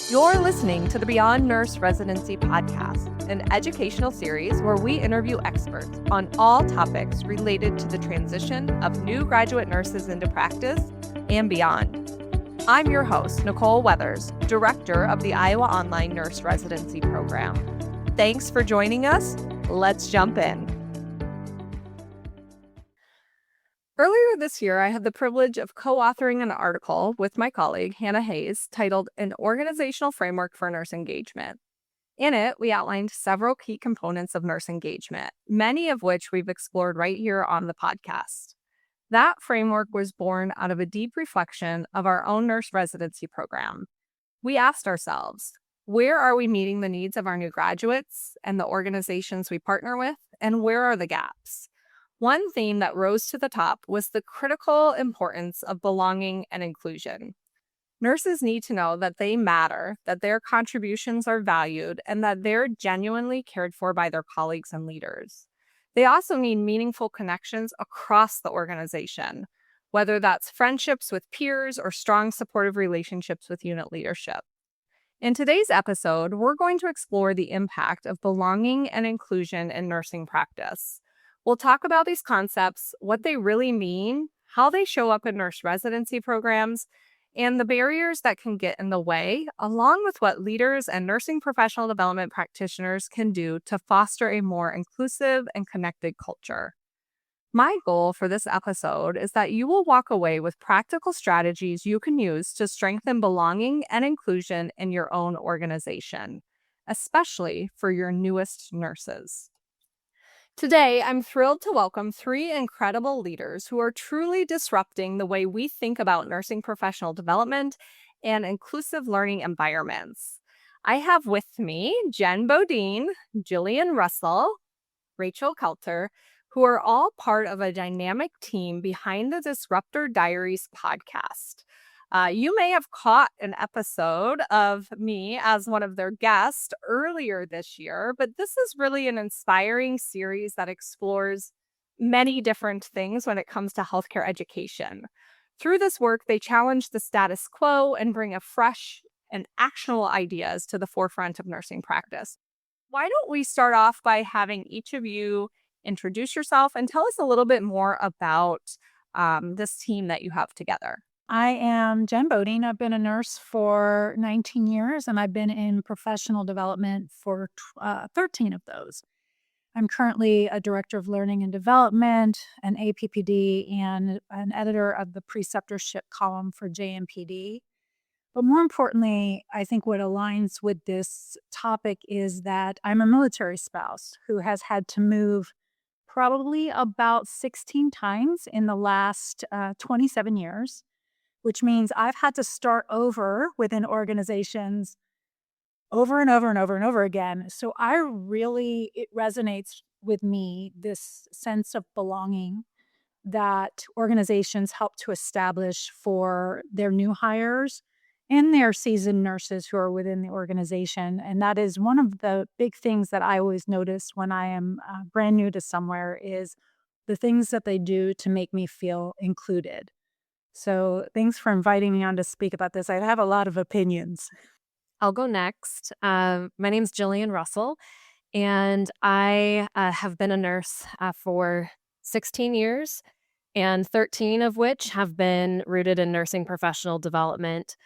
You're listening to the Beyond Nurse Residency podcast, an educational series where we interview experts on all topics related to the transition of new graduate nurses into practice and beyond. I'm your host, Nicole Weathers, Director of the Iowa Online Nurse Residency Program. Thanks for joining us. Let's jump in. Earlier this year, I had the privilege of co-authoring an article with my colleague, Hannah Hayes, titled An Organizational Framework for Nurse Engagement. In it, we outlined several key components of nurse engagement, many of which we've explored right here on the podcast. That framework was born out of a deep reflection of our own nurse residency program. We asked ourselves, where are we meeting the needs of our new graduates and the organizations we partner with, and where are the gaps? One theme that rose to the top was the critical importance of belonging and inclusion. Nurses need to know that they matter, that their contributions are valued, and that they're genuinely cared for by their colleagues and leaders. They also need meaningful connections across the organization, whether that's friendships with peers or strong supportive relationships with unit leadership. In today's episode, we're going to explore the impact of belonging and inclusion in nursing practice. We'll talk about these concepts, what they really mean, how they show up in nurse residency programs, and the barriers that can get in the way, along with what leaders and nursing professional development practitioners can do to foster a more inclusive and connected culture. My goal for this episode is that you will walk away with practical strategies you can use to strengthen belonging and inclusion in your own organization, especially for your newest nurses. Today, I'm thrilled to welcome three incredible leaders who are truly disrupting the way we think about nursing professional development and inclusive learning environments. I have with me Jenn Bodine, Jillian Russell, Rachel Kelter, who are all part of a dynamic team behind the Disruptor Diaries podcast. You may have caught an episode of me as one of their guests earlier this year, but this is really an inspiring series that explores many different things when it comes to healthcare education. Through this work, they challenge the status quo and bring a fresh and actionable ideas to the forefront of nursing practice. Why don't we start off by having each of you introduce yourself and tell us a little bit more about this team that you have together. I am Jenn Bodine. I've been a nurse for 19 years, and I've been in professional development for 13 of those. I'm currently a director of learning and development, an APPD, and an editor of the preceptorship column for JNPD. But more importantly, I think what aligns with this topic is that I'm a military spouse who has had to move probably about 16 times in the last 27 years. Which means I've had to start over within organizations over and over and over and over again. So it resonates with me, this sense of belonging that organizations help to establish for their new hires and their seasoned nurses who are within the organization. And that is one of the big things that I always notice when I am brand new to somewhere is the things that they do to make me feel included. So thanks for inviting me on to speak about this. I have a lot of opinions. I'll go next. My name's Jillian Russell, and I have been a nurse for 16 years, and 13 of which have been rooted in nursing professional development.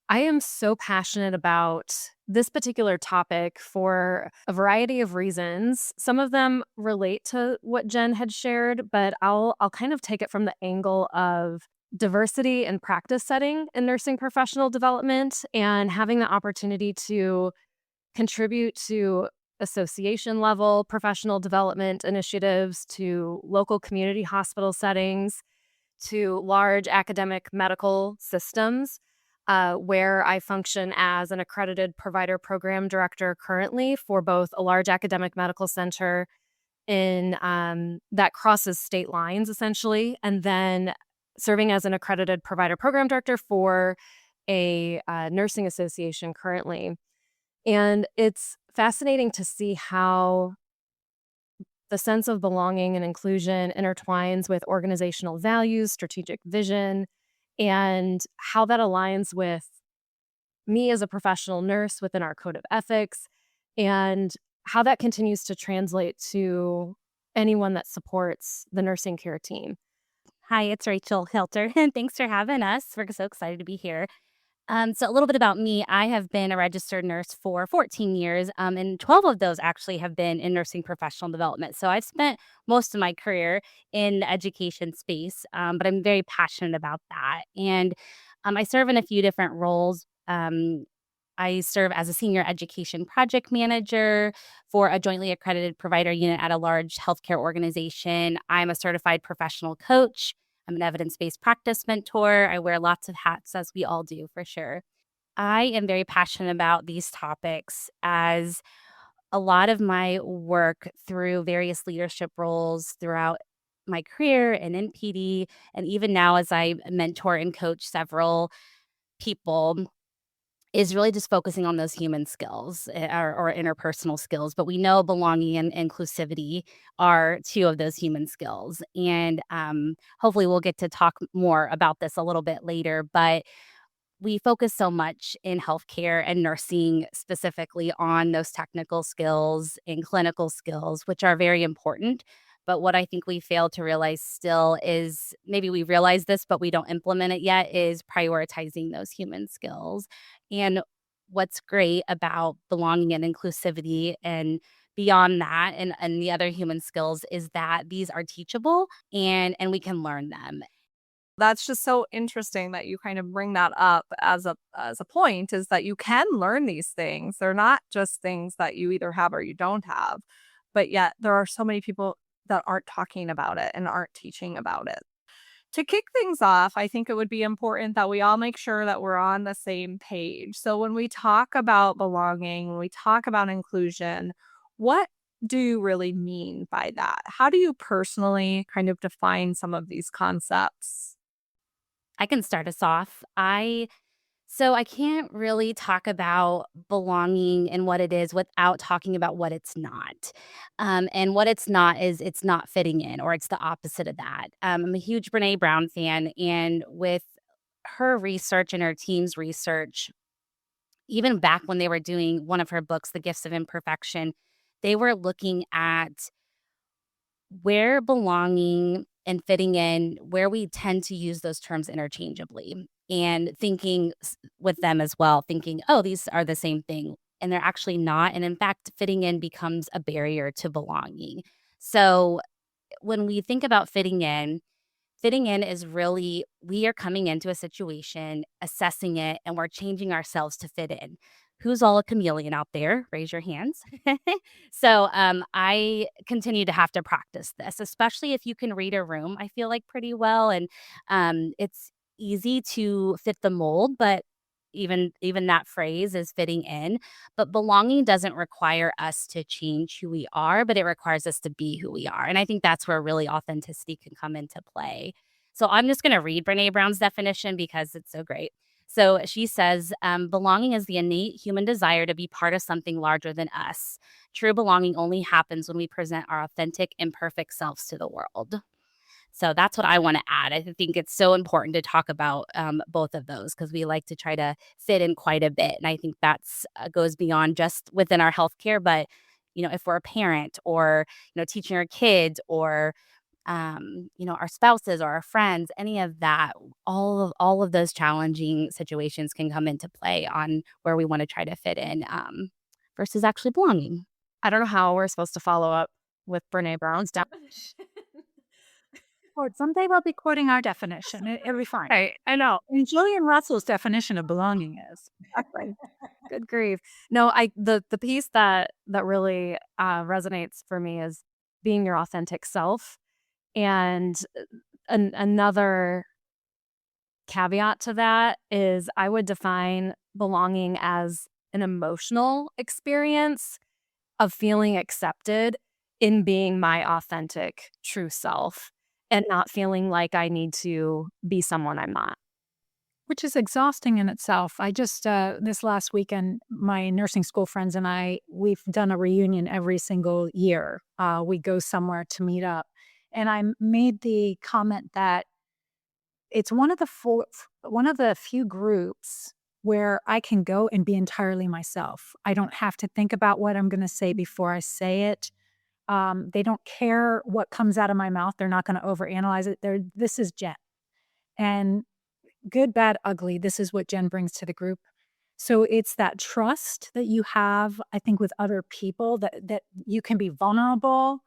I am so passionate about this particular topic for a variety of reasons. Some of them relate to what Jenn had shared, but I'll kind of take it from the angle of diversity and practice setting in nursing professional development and having the opportunity to contribute to association level professional development initiatives, to local community hospital settings, to large academic medical systems, where I function as an accredited provider program director currently for both a large academic medical center in that crosses state lines essentially, and then serving as an accredited provider program director for a nursing association currently. And it's fascinating to see how the sense of belonging and inclusion intertwines with organizational values, strategic vision, and how that aligns with me as a professional nurse within our code of ethics, and how that continues to translate to anyone that supports the nursing care team. Hi, it's Rachel Kelter, and thanks for having us. We're so excited to be here. So a little bit about me. I have been a registered nurse for 14 years, and 12 of those actually have been in nursing professional development. So I've spent most of my career in the education space, but I'm very passionate about that. And I serve in a few different roles. I serve as a senior education project manager for a jointly accredited provider unit at a large healthcare organization. I'm a certified professional coach. I'm an evidence-based practice mentor. I wear lots of hats, as we all do, for sure. I am very passionate about these topics as a lot of my work through various leadership roles throughout my career in NPD, and even now as I mentor and coach several people, is really just focusing on those human skills or interpersonal skills. But we know belonging and inclusivity are two of those human skills. And hopefully we'll get to talk more about this a little bit later. But we focus so much in healthcare and nursing specifically on those technical skills and clinical skills, which are very important. But what I think we fail to realize still is, maybe we realize this, but we don't implement it yet, is prioritizing those human skills. And what's great about belonging and inclusivity and beyond that and the other human skills is that these are teachable and we can learn them. That's just so interesting that you kind of bring that up as a point, is that you can learn these things. They're not just things that you either have or you don't have. But yet there are so many people that aren't talking about it and aren't teaching about it. To kick things off, I think it would be important that we all make sure that we're on the same page. So when we talk about belonging, when we talk about inclusion, what do you really mean by that? How do you personally kind of define some of these concepts? I can start us off. I can't really talk about belonging and what it is without talking about what it's not. And what it's not is it's not fitting in, or it's the opposite of that. I'm a huge Brene Brown fan, and with her research and her team's research, even back when they were doing one of her books, The Gifts of Imperfection, they were looking at where belonging and fitting in, where we tend to use those terms interchangeably, and thinking with them as well, thinking, oh, these are the same thing. And they're actually not. And in fact, fitting in becomes a barrier to belonging. So when we think about fitting in is really, we are coming into a situation, assessing it, and we're changing ourselves to fit in. Who's all a chameleon out there? Raise your hands. I continue to have to practice this, especially if you can read a room, I feel like, pretty well. And it's easy to fit the mold, but even that phrase is fitting in. But belonging doesn't require us to change who we are, but it requires us to be who we are. And I think that's where really authenticity can come into play. So I'm just going to read Brene Brown's definition because it's so great. So she says, belonging is the innate human desire to be part of something larger than us. True belonging only happens when we present our authentic, imperfect selves to the world. So that's what I want to add. I think it's so important to talk about both of those, because we like to try to fit in quite a bit. And I think that's goes beyond just within our healthcare, but if we're a parent, or teaching our kids, or our spouses or our friends, any of that, all of those challenging situations can come into play on where we want to try to fit in versus actually belonging. I don't know how we're supposed to follow up with Brene Brown's definition. Or someday we'll be quoting our definition. It'll be fine. Right, I know. And Jillian Russell's definition of belonging is. Exactly. Good grief. No, the piece that really resonates for me is being your authentic self. And another caveat to that is I would define belonging as an emotional experience of feeling accepted in being my authentic, true self, and not feeling like I need to be someone I'm not. Which is exhausting in itself. I just, this last weekend, my nursing school friends and we've done a reunion every single year. We go somewhere to meet up. And I made the comment that it's one of the few groups where I can go and be entirely myself. I don't have to think about what I'm going to say before I say it. They don't care what comes out of my mouth. They're not going to overanalyze it. This is Jenn. And good, bad, ugly, this is what Jenn brings to the group. So it's that trust that you have, I think, with other people that you can be vulnerable,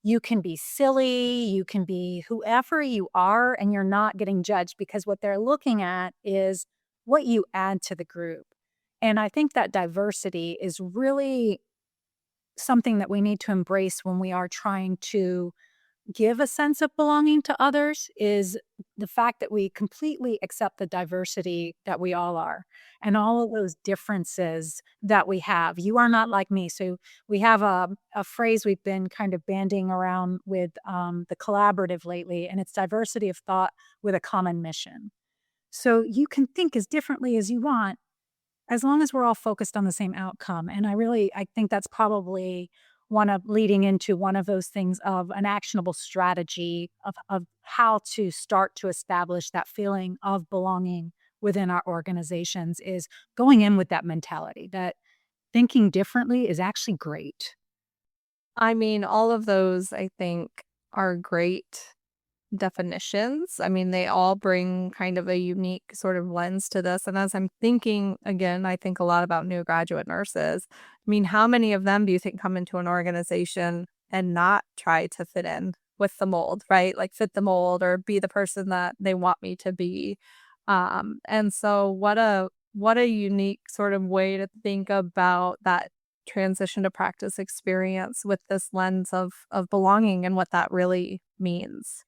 you can be silly, you can be whoever you are, and you're not getting judged because what they're looking at is what you add to the group. And I think that diversity is really something that we need to embrace when we are trying to give a sense of belonging to others, is the fact that we completely accept the diversity that we all are and all of those differences that we have. You are not like me. So we have a phrase we've been kind of banding around with the collaborative lately, and it's diversity of thought with a common mission. So you can think as differently as you want, as long as we're all focused on the same outcome. And I think that's probably leading into one of those things of an actionable strategy of how to start to establish that feeling of belonging within our organizations, is going in with that mentality that thinking differently is actually great. I mean, all of those, I think, are great definitions. I mean, they all bring kind of a unique sort of lens to this. And as I'm thinking, again, I think a lot about new graduate nurses. I mean, how many of them do you think come into an organization and not try to fit in with the mold, right? Like fit the mold or be the person that they want me to be. And so what a unique sort of way to think about that transition to practice experience with this lens of belonging and what that really means.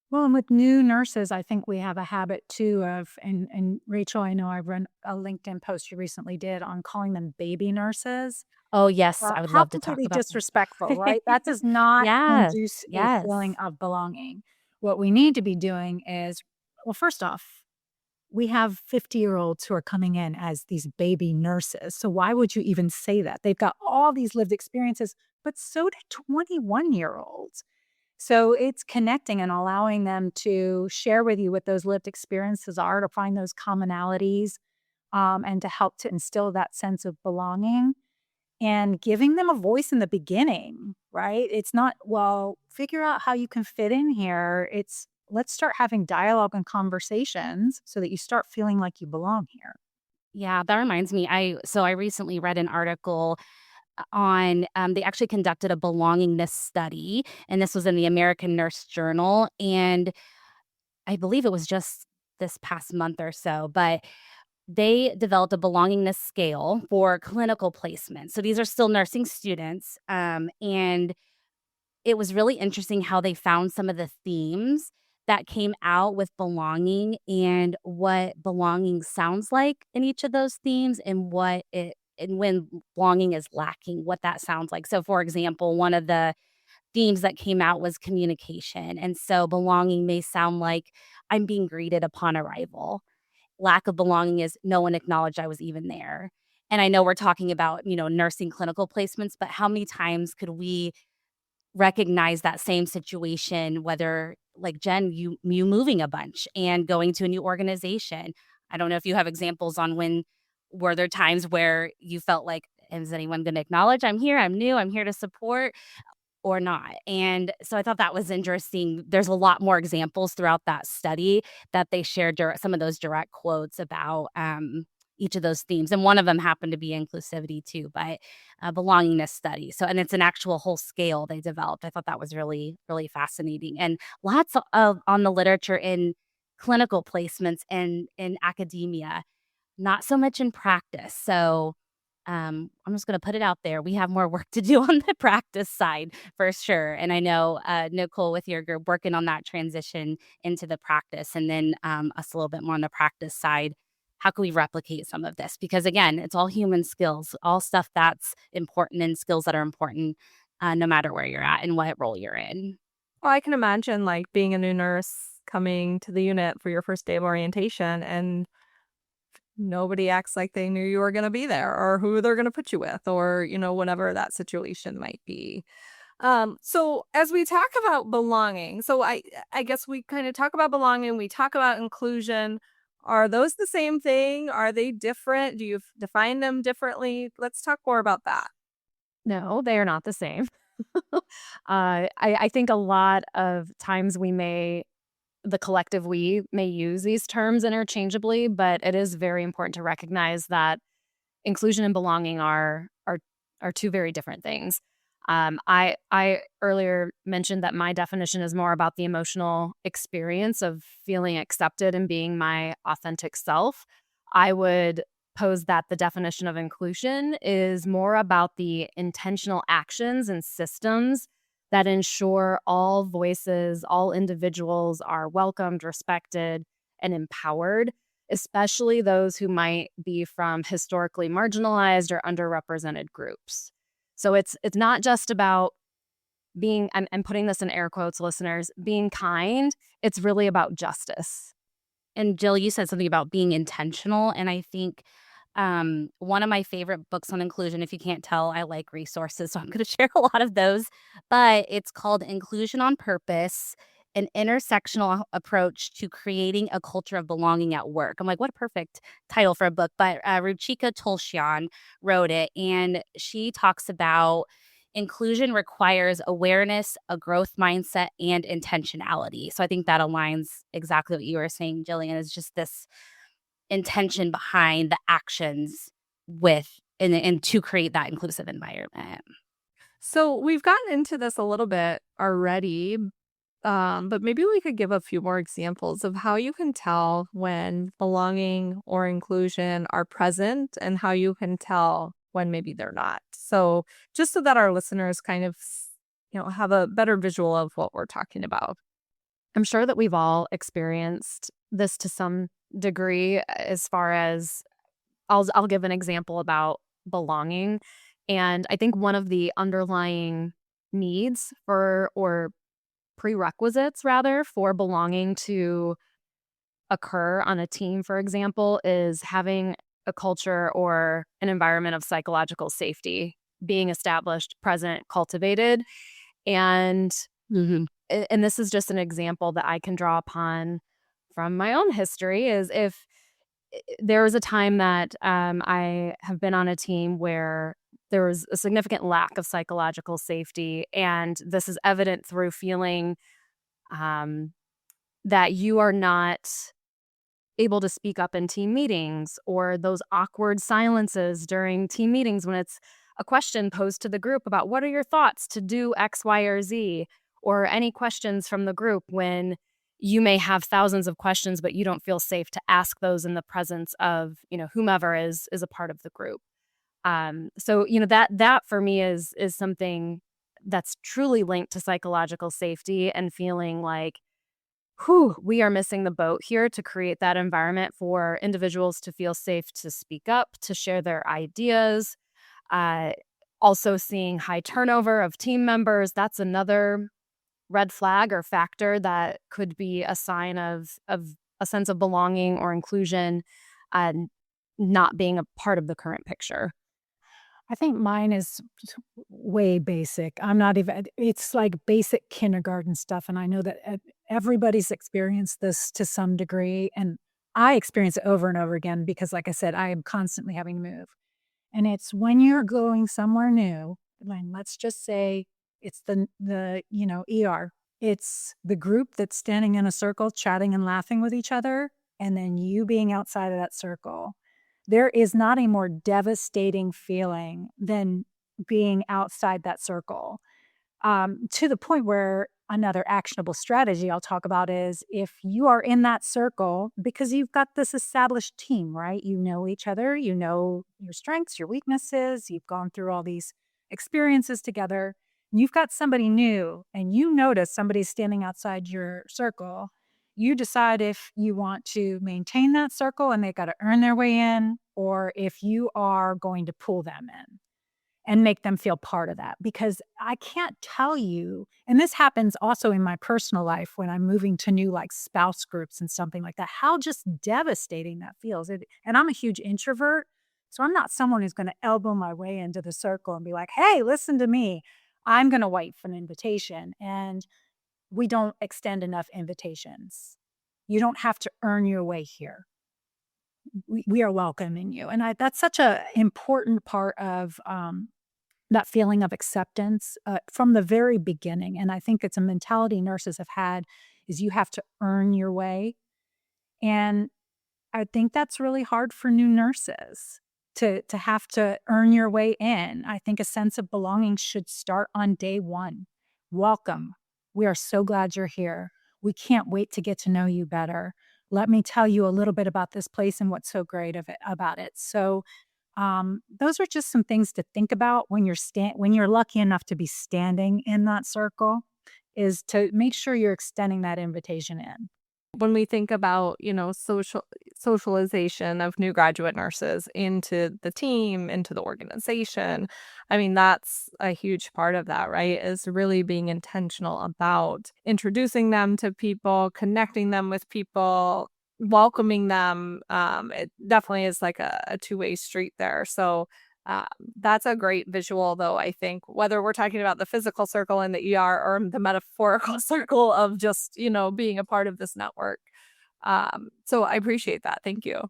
Well, and with new nurses, I think we have a habit too of, and Rachel, I know I read a LinkedIn post you recently did on calling them baby nurses. Oh, yes, I would How love to talk completely about disrespectful, that. right? That does not Yes, induce a yes. feeling of belonging. What we need to be doing is, well, first off, we have 50-year-olds who are coming in as these baby nurses. So why would you even say that? They've got all these lived experiences, but so do 21-year-olds. So it's connecting and allowing them to share with you what those lived experiences are, to find those commonalities, and to help to instill that sense of belonging and giving them a voice in the beginning, right? It's not, well, figure out how you can fit in here. It's, let's start having dialogue and conversations so that you start feeling like you belong here. Yeah, that reminds me. I recently read an article on they actually conducted a belongingness study, and this was in the American Nurse Journal, and I believe it was just this past month or so, but they developed a belongingness scale for clinical placement. So these are still nursing students, and it was really interesting how they found some of the themes that came out with belonging and what belonging sounds like in each of those themes, and when belonging is lacking, what that sounds like. So, for example, one of the themes that came out was communication. And so belonging may sound like I'm being greeted upon arrival. Lack of belonging is no one acknowledged I was even there. And I know we're talking about, nursing clinical placements, but how many times could we recognize that same situation, whether like Jenn, you moving a bunch and going to a new organization? I don't know if you have examples on when were there times where you felt like, is anyone going to acknowledge I'm here, I'm new, I'm here to support, or not? And so I thought that was interesting. There's a lot more examples throughout that study that they shared some of those direct quotes about each of those themes. And one of them happened to be inclusivity too, but a belongingness study. So, and it's an actual whole scale they developed. I thought that was really, really fascinating. And lots of on the literature in clinical placements and in academia, not so much in practice. So I'm just going to put it out there. We have more work to do on the practice side for sure. And I know, Nicole, with your group, working on that transition into the practice, and then us a little bit more on the practice side. How can we replicate some of this? Because again, it's all human skills, all stuff that's important and skills that are important no matter where you're at and what role you're in. Well, I can imagine like being a new nurse coming to the unit for your first day of orientation and nobody acts like they knew you were going to be there or who they're going to put you with or, whatever that situation might be. So as we talk about belonging, so I guess we kind of talk about belonging, we talk about inclusion. Are those the same thing? Are they different? Do you define them differently? Let's talk more about that. No, they are not the same. I think a lot of times the collective we may use these terms interchangeably, but it is very important to recognize that inclusion and belonging are two very different things. I earlier mentioned that my definition is more about the emotional experience of feeling accepted and being my authentic self. I would pose that the definition of inclusion is more about the intentional actions and systems that ensure all voices, all individuals are welcomed, respected, and empowered, especially those who might be from historically marginalized or underrepresented groups. So it's not just about being, I'm putting this in air quotes, listeners, being kind. It's really about justice. And Jill, you said something about being intentional. And I think one of my favorite books on inclusion, if you can't tell, I like resources, so I'm going to share a lot of those. But it's called Inclusion on Purpose, an intersectional approach to creating a culture of belonging at work. I'm like, what a perfect title for a book. But Ruchika Tulshyan wrote it, and she talks about inclusion requires awareness, a growth mindset, and intentionality. So I think that aligns exactly what you were saying, Jillian, is just this intention behind the actions and to create that inclusive environment. So we've gotten into this a little bit already, but maybe we could give a few more examples of how you can tell when belonging or inclusion are present and how you can tell when maybe they're not. So just so that our listeners kind of, have a better visual of what we're talking about. I'm sure that we've all experienced this to some degree. As far as I'll give an example about belonging. And I think one of the underlying needs or prerequisites rather for belonging to occur on a team, for example, is having a culture or an environment of psychological safety being established, present, cultivated. And and this is just an example that I can draw upon from my own history, is if there was a time that I have been on a team where there was a significant lack of psychological safety, and this is evident through feeling that you are not able to speak up in team meetings, or those awkward silences during team meetings when it's a question posed to the group about what are your thoughts to do X, Y, or Z, or any questions from the group when you may have thousands of questions, but you don't feel safe to ask those in the presence of, whomever is a part of the group. So, that for me is something that's truly linked to psychological safety and feeling like, we are missing the boat here to create that environment for individuals to feel safe to speak up, to share their ideas. Also seeing high turnover of team members, that's another red flag or factor that could be a sign of a sense of belonging or inclusion not being a part of the current picture. I think mine is way basic. I'm not even, it's like basic kindergarten stuff. And I know that everybody's experienced this to some degree. And I experience it over and over again because, like I said, I am constantly having to move. And it's when you're going somewhere new, and let's just say it's the ER. It's the group that's standing in a circle, chatting and laughing with each other, and then you being outside of that circle. There is not a more devastating feeling than being outside that circle. To the point where another actionable strategy I'll talk about is if you are in that circle, because you've got this established team, right? You know each other, you know your strengths, your weaknesses, you've gone through all these experiences together. You've got somebody new and you notice somebody's standing outside your circle. You decide if you want to maintain that circle and they got to earn their way in, or if you are going to pull them in and make them feel part of that. Because I can't tell you, and this happens also in my personal life when I'm moving to new like spouse groups and something like that, how just devastating that feels. And I'm a huge introvert, so I'm not someone who's going to elbow my way into the circle and be like, hey, listen to me. I'm going to wait for an invitation. And we don't extend enough invitations. You don't have to earn your way here. we are welcoming you. And that's such a important part of that feeling of acceptance from the very beginning. And I think it's a mentality nurses have had is you have to earn your way. And I think that's really hard for new nurses to have to earn your way in. I think a sense of belonging should start on day one. Welcome. We are so glad you're here. We can't wait to get to know you better. Let me tell you a little bit about this place and what's so great about it. So, those are just some things to think about when you're lucky enough to be standing in that circle, is to make sure you're extending that invitation in. When we think about, socialization of new graduate nurses into the team, into the organization, I mean, that's a huge part of that, right? Is really being intentional about introducing them to people, connecting them with people, welcoming them. It definitely is like a two-way street there. So that's a great visual, though, I think, whether we're talking about the physical circle in the ER or the metaphorical circle of just, being a part of this network. So I appreciate that. Thank you.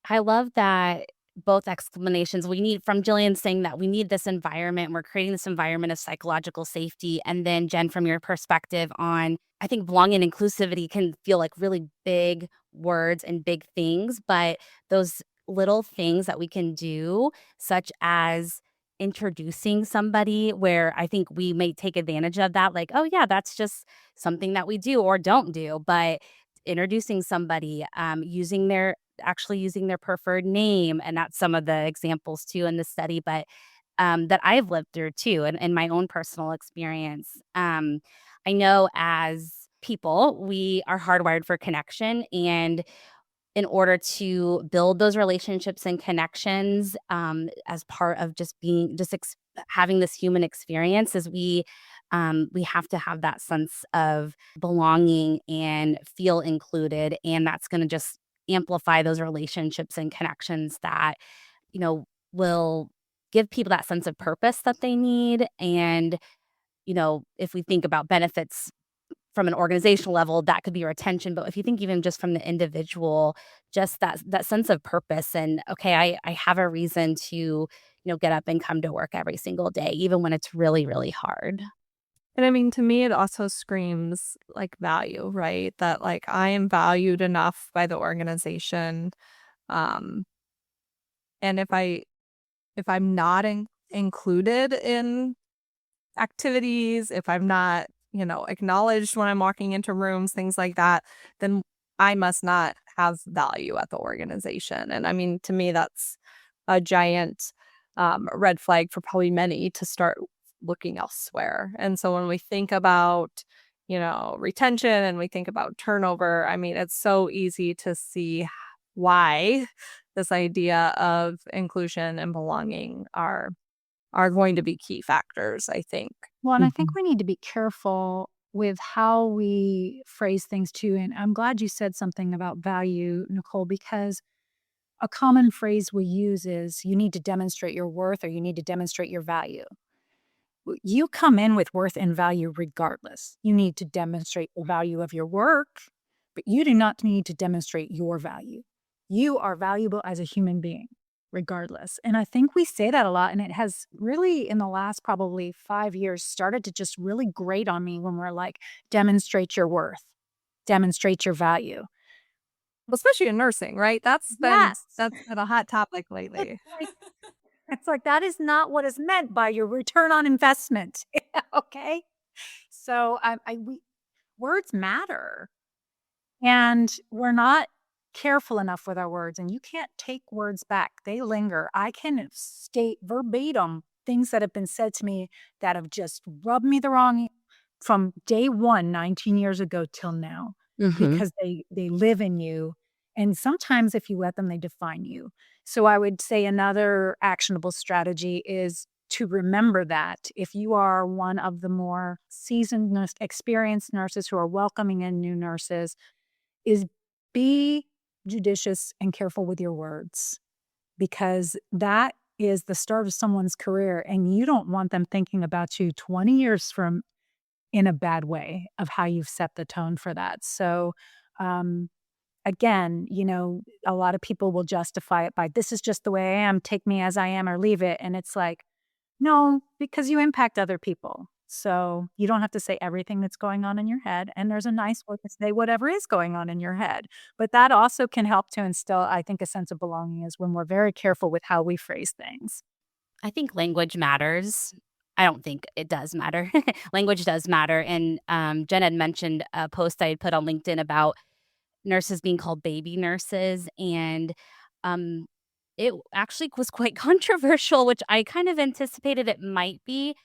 I love that both explanations we need from Jillian saying that we need this environment. We're creating this environment of psychological safety. And then Jen, from your perspective on, I think belonging and inclusivity can feel like really big words and big things, but those little things that we can do, such as introducing somebody where I think we may take advantage of that, like, oh yeah, that's just something that we do or don't do. But introducing somebody, actually using their preferred name, and that's some of the examples too in the study, but that I've lived through too, and in my own personal experience. I know as people, we are hardwired for connection, and in order to build those relationships and connections, as part of just being having this human experience, is we have to have that sense of belonging and feel included, and that's going to just amplify those relationships and connections that will give people that sense of purpose that they need. And if we think about benefits from an organizational level, that could be retention. But if you think even just from the individual, just that sense of purpose and, okay, I have a reason to, get up and come to work every single day, even when it's really, really hard. And I mean, to me, it also screams like value, right? That like I am valued enough by the organization. Um, and if I'm not included in activities, if I'm not, acknowledged when I'm walking into rooms, things like that, then I must not have value at the organization. And I mean, to me, that's a giant red flag for probably many to start looking elsewhere. And so when we think about, retention and we think about turnover, I mean, it's so easy to see why this idea of inclusion and belonging are going to be key factors, I think. Well, and I think we need to be careful with how we phrase things too. And I'm glad you said something about value, Nicole, because a common phrase we use is you need to demonstrate your worth or you need to demonstrate your value. You come in with worth and value regardless. You need to demonstrate the value of your work, but you do not need to demonstrate your value. You are valuable as a human being, regardless. And I think we say that a lot, and it has really, in the last probably 5 years, started to just really grate on me when we're like, demonstrate your worth, demonstrate your value. Especially in nursing, right? That's been a hot topic lately. It's like that is not what is meant by your return on investment. Okay, so words matter, and we're not careful enough with our words. And you can't take words back; they linger. I can state verbatim things that have been said to me that have just rubbed me the wrong from day one, 19 years ago till now, because they live in you. And sometimes if you let them, they define you. So I would say another actionable strategy is to remember that if you are one of the more seasoned, experienced nurses who are welcoming in new nurses, is be judicious and careful with your words, because that is the start of someone's career. And you don't want them thinking about you 20 years from in a bad way of how you've set the tone for that. So, again, a lot of people will justify it by, this is just the way I am, take me as I am or leave it. And it's like, no, because you impact other people. So you don't have to say everything that's going on in your head. And there's a nice way to say whatever is going on in your head. But that also can help to instill, I think, a sense of belonging is when we're very careful with how we phrase things. I think language matters. I don't think it does matter. Language does matter. And Jen had mentioned a post I had put on LinkedIn about nurses being called baby nurses. And um, it actually was quite controversial, which I kind of anticipated it might be.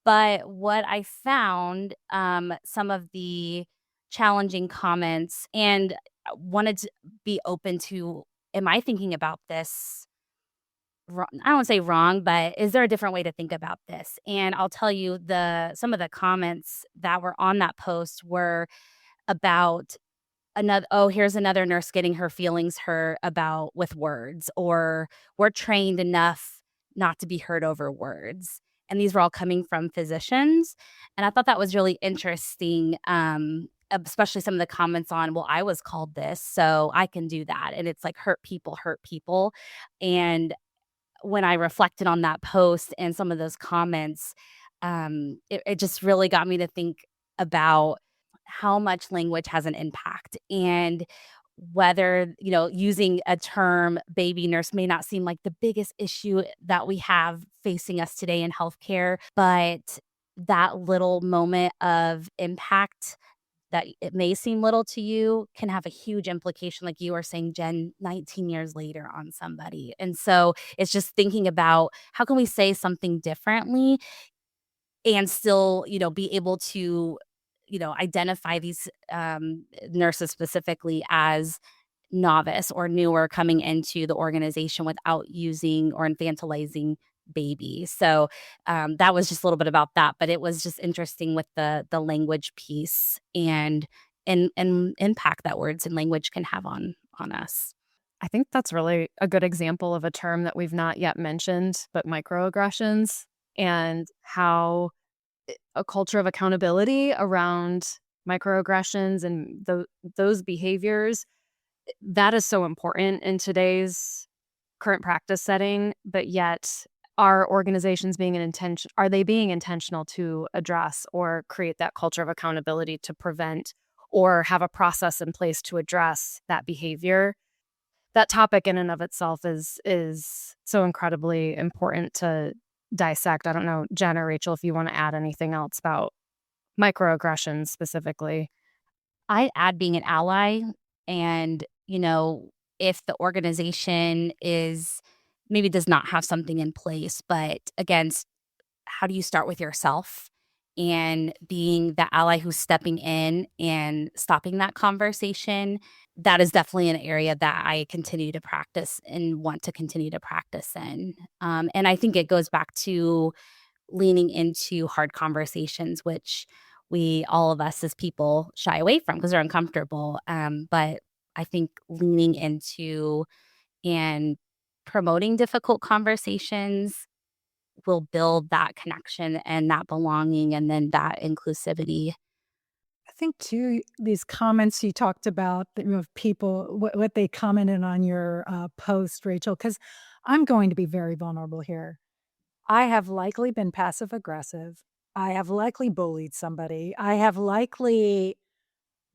But what I found, some of the challenging comments, and wanted to be open to, am I thinking about this wrong? I don't want to say wrong, but is there a different way to think about this? And I'll tell you, some of the comments that were on that post were about here's another nurse getting her feelings hurt about with words, or we're trained enough not to be hurt over words. And these were all coming from physicians. And I thought that was really interesting, especially some of the comments on, well, I was called this, so I can do that. And it's like hurt people hurt people. And when I reflected on that post and some of those comments, it just really got me to think about how much language has an impact, and whether, using a term baby nurse may not seem like the biggest issue that we have facing us today in healthcare, but that little moment of impact that it may seem little to you can have a huge implication, like you were saying, Jen, 19 years later on somebody. And so it's just thinking about how can we say something differently and still, be able to, identify these nurses specifically as novice or newer coming into the organization without using or infantilizing baby. So that was just a little bit about that, but it was just interesting with the language piece and impact that words and language can have on us. I think that's really a good example of a term that we've not yet mentioned, but microaggressions, and how a culture of accountability around microaggressions and those behaviors, that is so important in today's current practice setting. But yet, are organizations being intentional to address or create that culture of accountability to prevent or have a process in place to address that behavior? That topic in and of itself is so incredibly important to dissect. I don't know, Jen or Rachel, if you want to add anything else about microaggressions specifically. I'd add being an ally, and, if the organization maybe does not have something in place, but again, how do you start with yourself and being the ally who's stepping in and stopping that conversation? That is definitely an area that I continue to practice and want to continue to practice in. And I think it goes back to leaning into hard conversations, which all of us as people shy away from because they're uncomfortable. But I think leaning into and promoting difficult conversations will build that connection and that belonging and then that inclusivity. I think too, these comments you talked about of people, what they commented on your post, Rachel, because I'm going to be very vulnerable here. I have likely been passive aggressive. I have likely bullied somebody. I have likely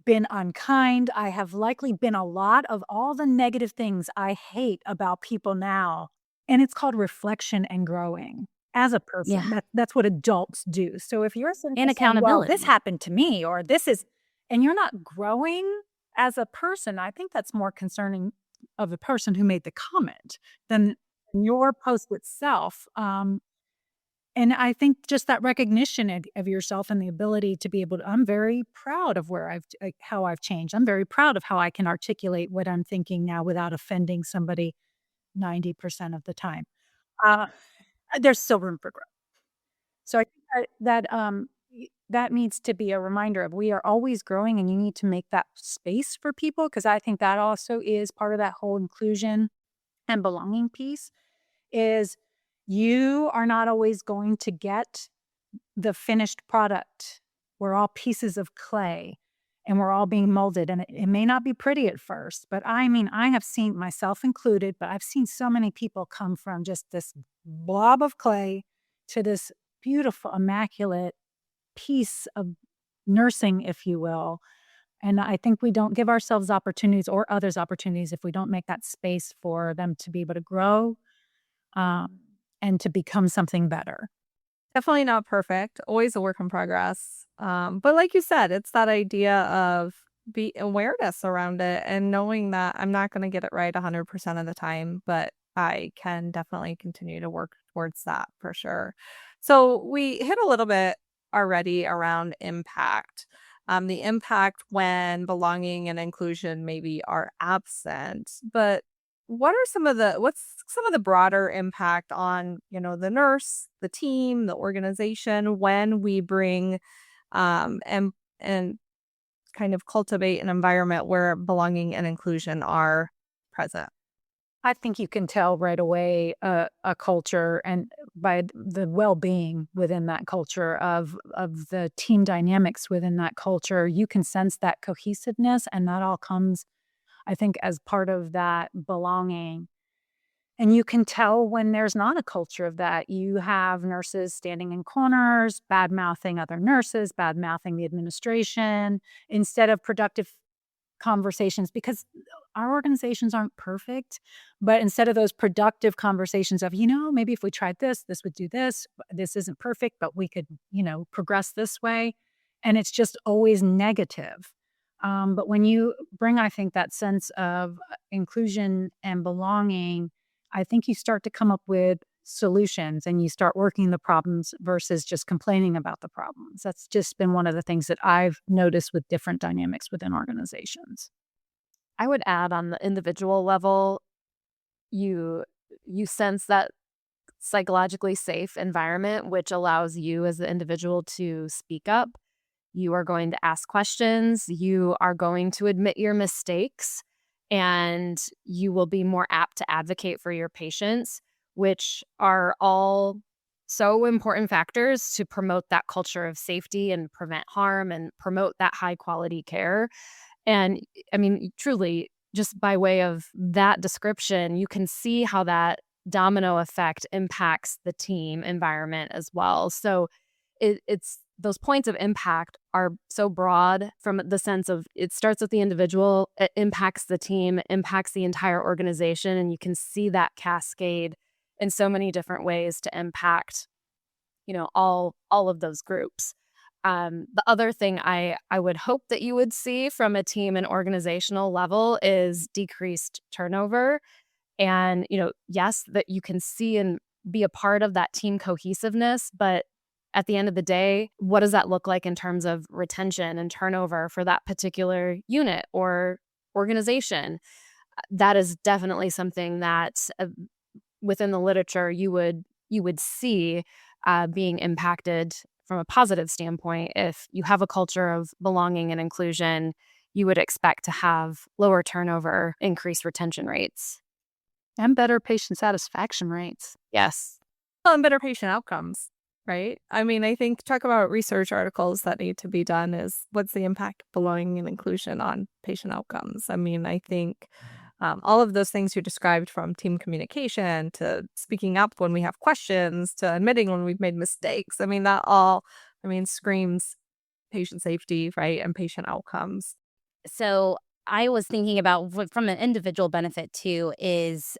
been unkind. I have likely been a lot of all the negative things I hate about people now. And it's called reflection and growing as a person. Yeah. That's what adults do. So if you're sitting And there saying, well, accountability. this happened to me, or this is, and you're not growing as a person, I think that's more concerning of the person who made the comment than your post itself. And I think just that recognition of yourself and the ability to be able to, I'm very proud of how I've changed. I'm very proud of how I can articulate what I'm thinking now without offending somebody 90% of the time. Uh, there's still room for growth. So I think that needs to be a reminder of we are always growing, and you need to make that space for people, because I think that also is part of that whole inclusion and belonging piece is you are not always going to get the finished product. We're all pieces of clay. and we're all being molded. And it may not be pretty at first, but I mean, I have seen, myself included, but I've seen so many people come from just this blob of clay to this beautiful, immaculate piece of nursing, if you will. And I think we don't give ourselves opportunities or others opportunities if we don't make that space for them to be able to grow, um, and to become something better. Definitely not perfect, always a work in progress. But like you said, it's that idea of be awareness around it and knowing that I'm not going to get it right 100% of the time, but I can definitely continue to work towards that for sure. So we hit a little bit already around impact. The impact when belonging and inclusion maybe are absent, but what's some of the broader impact on, the nurse, the team, the organization when we bring and kind of cultivate an environment where belonging and inclusion are present? I think you can tell right away a culture, and by the well-being within that culture of the team dynamics within that culture, you can sense that cohesiveness, and that all comes, I think, as part of that belonging. And you can tell when there's not a culture of that. You have nurses standing in corners, bad mouthing other nurses, bad mouthing the administration, instead of productive conversations, because our organizations aren't perfect. But instead of those productive conversations of, maybe if we tried this, this would do this. This isn't perfect, but we could, progress this way. And it's just always negative. But when you bring, I think, that sense of inclusion and belonging, I think you start to come up with solutions and you start working the problems versus just complaining about the problems. That's just been one of the things that I've noticed with different dynamics within organizations. I would add on the individual level, you sense that psychologically safe environment, which allows you as the individual to speak up. You are going to ask questions. You are going to admit your mistakes, and you will be more apt to advocate for your patients, which are all so important factors to promote that culture of safety and prevent harm and promote that high quality care. And I mean, truly, just by way of that description, you can see how that domino effect impacts the team environment as well. So it's those points of impact are so broad from the sense of it starts with the individual, it impacts the team, it impacts the entire organization, and you can see that cascade in so many different ways to impact, all of those groups. The other thing I would hope that you would see from a team and organizational level is decreased turnover. And, yes, that you can see and be a part of that team cohesiveness, but at the end of the day, what does that look like in terms of retention and turnover for that particular unit or organization? That is definitely something that within the literature you would see being impacted from a positive standpoint. If you have a culture of belonging and inclusion, you would expect to have lower turnover, increased retention rates. And better patient satisfaction rates. Yes. Well, and better patient outcomes, right? I mean, I think talk about research articles that need to be done is what's the impact of belonging and inclusion on patient outcomes? I mean, I think all of those things you described, from team communication to speaking up when we have questions to admitting when we've made mistakes. I mean, that all, screams patient safety, right? And patient outcomes. So I was thinking about from an individual benefit too is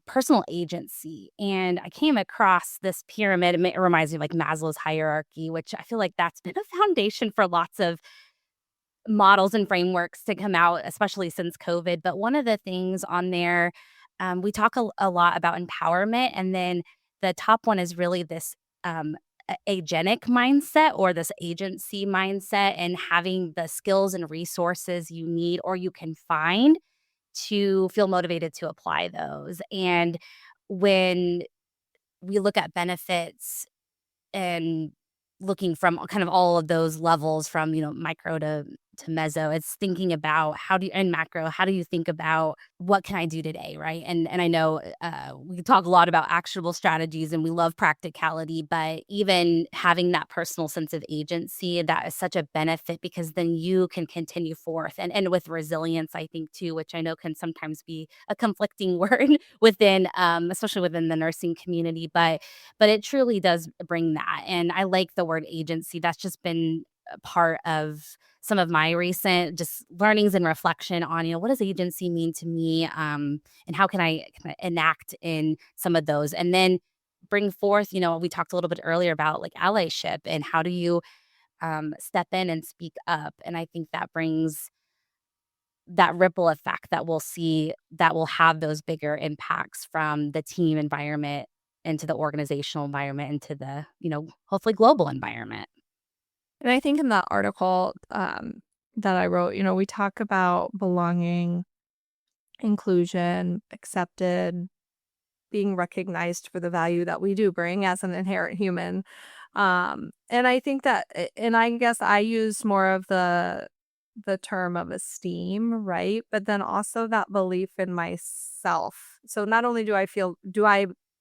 personal agency. And I came across this pyramid. It reminds me of like Maslow's hierarchy, which I feel like that's been a foundation for lots of models and frameworks to come out, especially since COVID. But one of the things on there, we talk a lot about empowerment. And then the top one is really this agenic mindset or this agency mindset, and having the skills and resources you need or you can find to feel motivated to apply those. And when we look at benefits and looking from kind of all of those levels from, micro to to meso, it's thinking about and macro, how do you think about what can I do today, right? And I know we talk a lot about actionable strategies and we love practicality, but even having that personal sense of agency, that is such a benefit because then you can continue forth. And with resilience, I think too, which I know can sometimes be a conflicting word within, especially within the nursing community, but it truly does bring that. And I like the word agency. That's just been a part of some of my recent just learnings and reflection on, what does agency mean to me? And how can I enact in some of those? And then bring forth, we talked a little bit earlier about like allyship and how do you step in and speak up. And I think that brings that ripple effect that we'll see that will have those bigger impacts from the team environment into the organizational environment, into the, hopefully global environment. And I think in that article that I wrote, we talk about belonging, inclusion, accepted, being recognized for the value that we do bring as an inherent human. And I think that, and I guess I use more of the term of esteem, right? But then also that belief in myself. So not only do I feel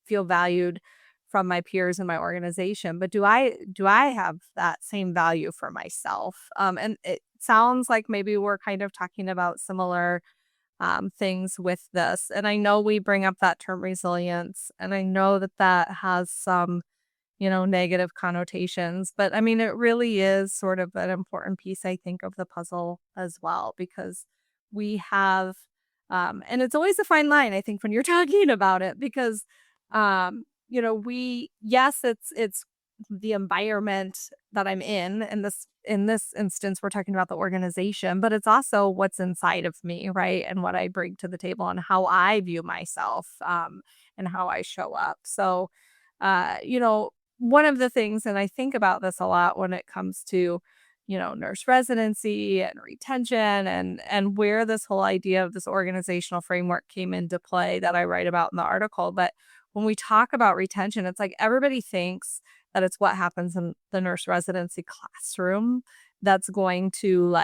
valued from my peers in my organization, but do I have that same value for myself? And it sounds like maybe we're kind of talking about similar things with this. And I know we bring up that term resilience, and I know that has some, negative connotations, but I mean, it really is sort of an important piece, I think, of the puzzle as well, because we have, and it's always a fine line, I think, when you're talking about it, because, it's the environment that I'm in, and in this instance, we're talking about the organization, but it's also what's inside of me, right? And what I bring to the table and how I view myself, and how I show up. So, one of the things, and I think about this a lot when it comes to, nurse residency and retention and where this whole idea of this organizational framework came into play that I write about in the article. But when we talk about retention, it's like everybody thinks that it's what happens in the nurse residency classroom that's going to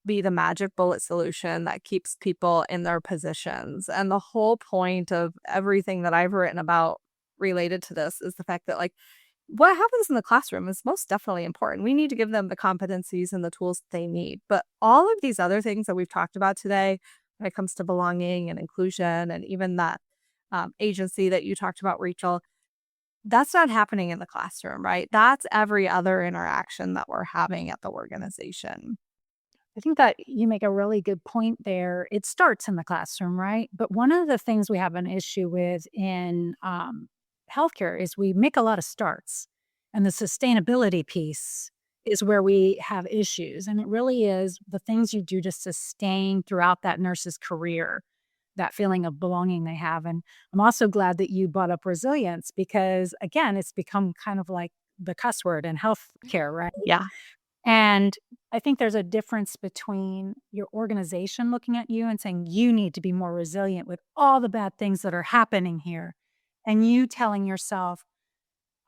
be the magic bullet solution that keeps people in their positions. And the whole point of everything that I've written about related to this is the fact that what happens in the classroom is most definitely important. We need to give them the competencies and the tools that they need. But all of these other things that we've talked about today, when it comes to belonging and inclusion, and even that agency that you talked about, Rachel, that's not happening in the classroom, right? That's every other interaction that we're having at the organization. I think that you make a really good point there. It starts in the classroom, right? But one of the things we have an issue with in healthcare is we make a lot of starts, and the sustainability piece is where we have issues. And it really is the things you do to sustain throughout that nurse's career, that feeling of belonging they have. And I'm also glad that you brought up resilience because, again, it's become kind of like the cuss word in healthcare, right? Yeah. And I think there's a difference between your organization looking at you and saying you need to be more resilient with all the bad things that are happening here, and you telling yourself,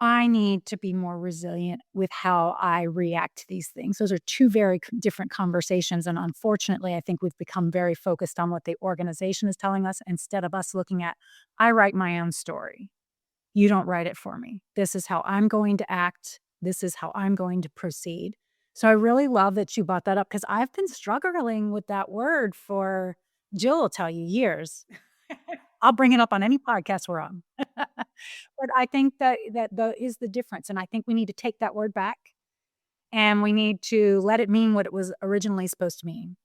I need to be more resilient with how I react to these things. Those are two very different conversations. And unfortunately, I think we've become very focused on what the organization is telling us instead of us looking at, I write my own story. You don't write it for me. This is how I'm going to act. This is how I'm going to proceed. So I really love that you brought that up because I've been struggling with that word for, Jill will tell you, years. I'll bring it up on any podcast we're on. But I think that is the difference. And I think we need to take that word back and we need to let it mean what it was originally supposed to mean.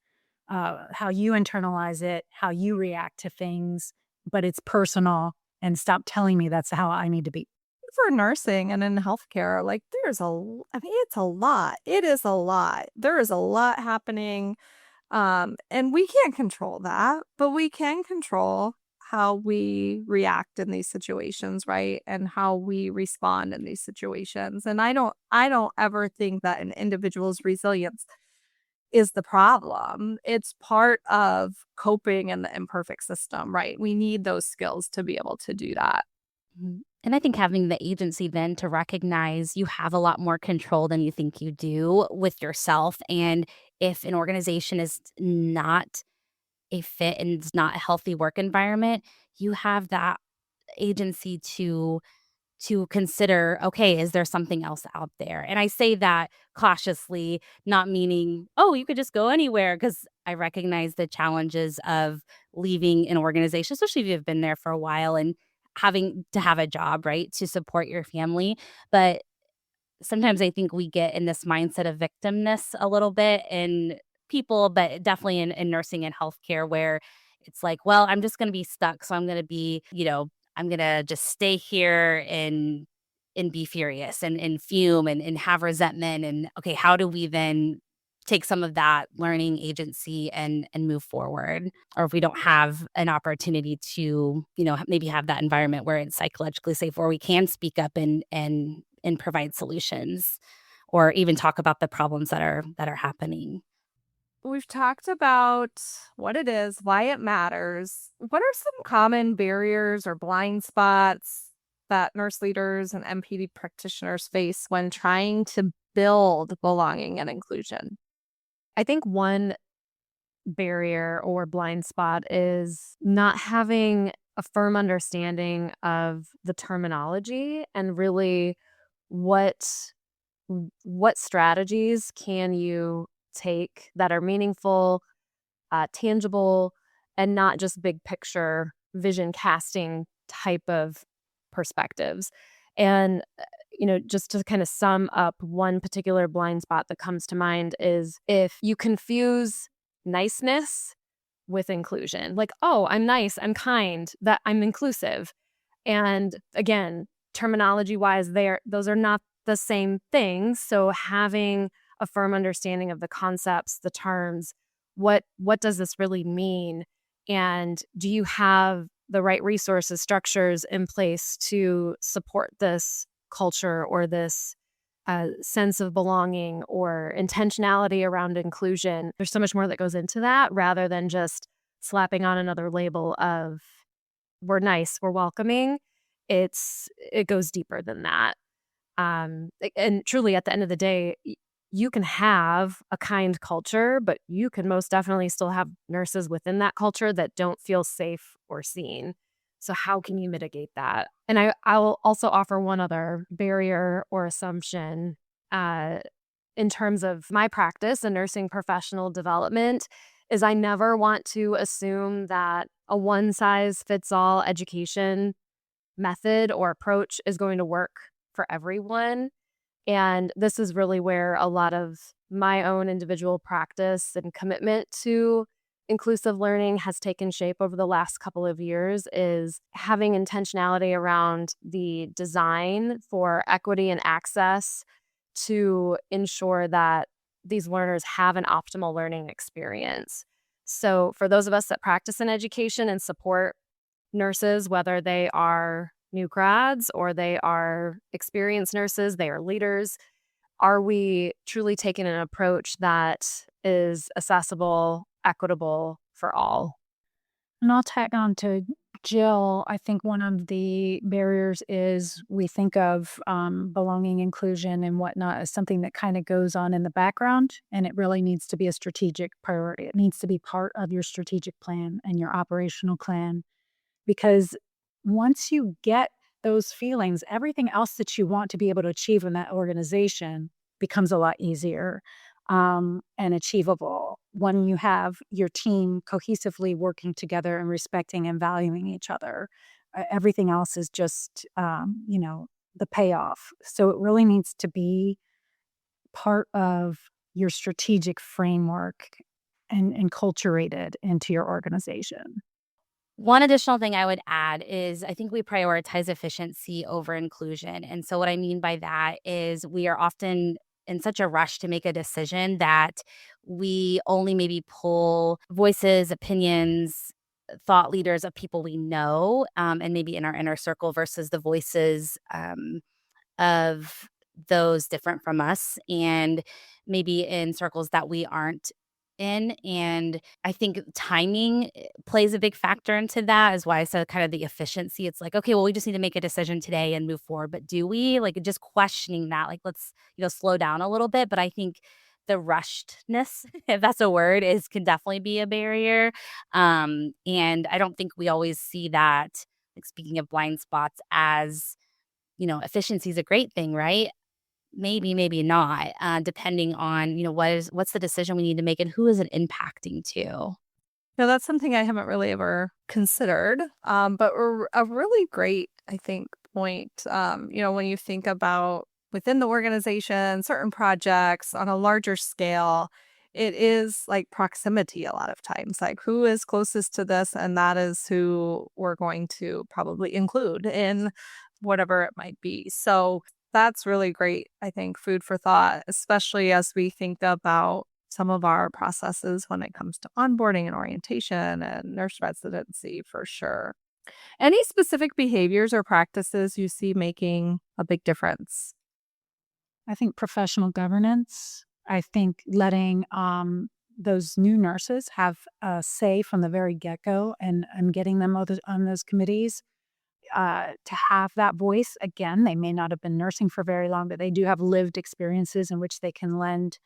How you internalize it, how you react to things, but it's personal, and stop telling me that's how I need to be. For nursing and in healthcare, it's a lot. It is a lot. There is a lot happening. And we can't control that, but we can control how we react in these situations, right? And how we respond in these situations. And I don't ever think that an individual's resilience is the problem. It's part of coping in the imperfect system, right? We need those skills to be able to do that. And And I think having the agency then to recognize you have a lot more control than you think you do with yourself. And if an organization is not a fit and it's not a healthy work environment, you have that agency to consider, okay, is there something else out there? And I say that cautiously, not meaning, oh, you could just go anywhere, because I recognize the challenges of leaving an organization, especially if you've been there for a while and having to have a job, right, to support your family. But sometimes I think we get in this mindset of victimness a little bit in people, but definitely in nursing and healthcare, where it's like, well, I'm just going to be stuck. So I'm going to be, I'm going to just stay here and be furious and fume and have resentment. And okay, how do we then take some of that learning agency and move forward? Or if we don't have an opportunity to, maybe have that environment where it's psychologically safe, where we can speak up and provide solutions, or even talk about the problems that are happening. We've talked about what it is, why it matters. What are some common barriers or blind spots that nurse leaders and NPD practitioners face when trying to build belonging and inclusion? I think one barrier or blind spot is not having a firm understanding of the terminology and really what strategies can you take that are meaningful, tangible, and not just big picture vision casting type of perspectives. And just to kind of sum up one particular blind spot that comes to mind is if you confuse niceness with inclusion. Like, oh, I'm nice, I'm kind, that I'm inclusive. And again, terminology wise, those are not the same things. So having a firm understanding of the concepts, the terms, what does this really mean? And do you have the right resources, structures in place to support this culture or this sense of belonging or intentionality around inclusion? There's so much more that goes into that rather than just slapping on another label of we're nice, we're welcoming. It goes deeper than that. And truly, at the end of the day, you can have a kind culture, but you can most definitely still have nurses within that culture that don't feel safe or seen. So how can you mitigate that? And I'll also offer one other barrier or assumption in terms of my practice and nursing professional development is I never want to assume that a one-size-fits-all education method or approach is going to work for everyone. And this is really where a lot of my own individual practice and commitment to inclusive learning has taken shape over the last couple of years, is having intentionality around the design for equity and access to ensure that these learners have an optimal learning experience. So for those of us that practice in education and support nurses, whether they are new grads or they are experienced nurses, they are leaders, are we truly taking an approach that is accessible, equitable for all? And I'll tag on to Jill. I think one of the barriers is we think of belonging, inclusion, and whatnot as something that kind of goes on in the background, and it really needs to be a strategic priority. It needs to be part of your strategic plan and your operational plan, because once you get those feelings, everything else that you want to be able to achieve in that organization becomes a lot easier and achievable when you have your team cohesively working together and respecting and valuing each other. Everything else is just, the payoff. So it really needs to be part of your strategic framework and enculturated into your organization. One additional thing I would add is I think we prioritize efficiency over inclusion. And so what I mean by that is we are often in such a rush to make a decision that we only maybe pull voices, opinions, thought leaders of people we know, and maybe in our inner circle, versus the voices of those different from us, and maybe in circles that we aren't in. And I think timing plays a big factor into that, is why I said kind of the efficiency. It's like, okay, well, we just need to make a decision today and move forward. But do we? Like, just questioning that, like, let's, slow down a little bit. But I think the rushedness, if that's a word, can definitely be a barrier. And I don't think we always see that, like, speaking of blind spots, as, efficiency is a great thing, right? Maybe not, depending on, what's the decision we need to make and who is it impacting to. No, that's something I haven't really ever considered, a really great, I think, point. When you think about within the organization, certain projects on a larger scale, it is like proximity a lot of times, like who is closest to this, and that is who we're going to probably include in whatever it might be. So that's really great, I think, food for thought, especially as we think about some of our processes when it comes to onboarding and orientation and nurse residency for sure. Any specific behaviors or practices you see making a big difference? I think professional governance. I think letting those new nurses have a say from the very get-go, and getting them on those committees to have that voice. Again, they may not have been nursing for very long, but they do have lived experiences in which they can lend,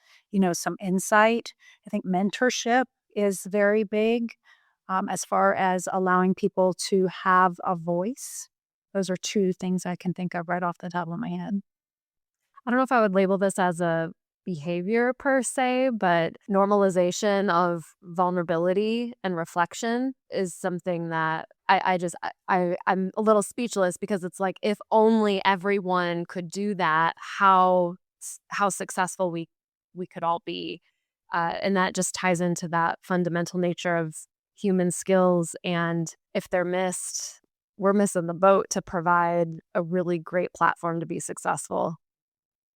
some insight. I think mentorship is very big as far as allowing people to have a voice. Those are two things I can think of right off the top of my head. I don't know if I would label this as a behavior per se, but normalization of vulnerability and reflection is something that I'm a little speechless, because it's like, if only everyone could do that, how successful we could all be. And that just ties into that fundamental nature of human skills. And if they're missed, we're missing the boat to provide a really great platform to be successful.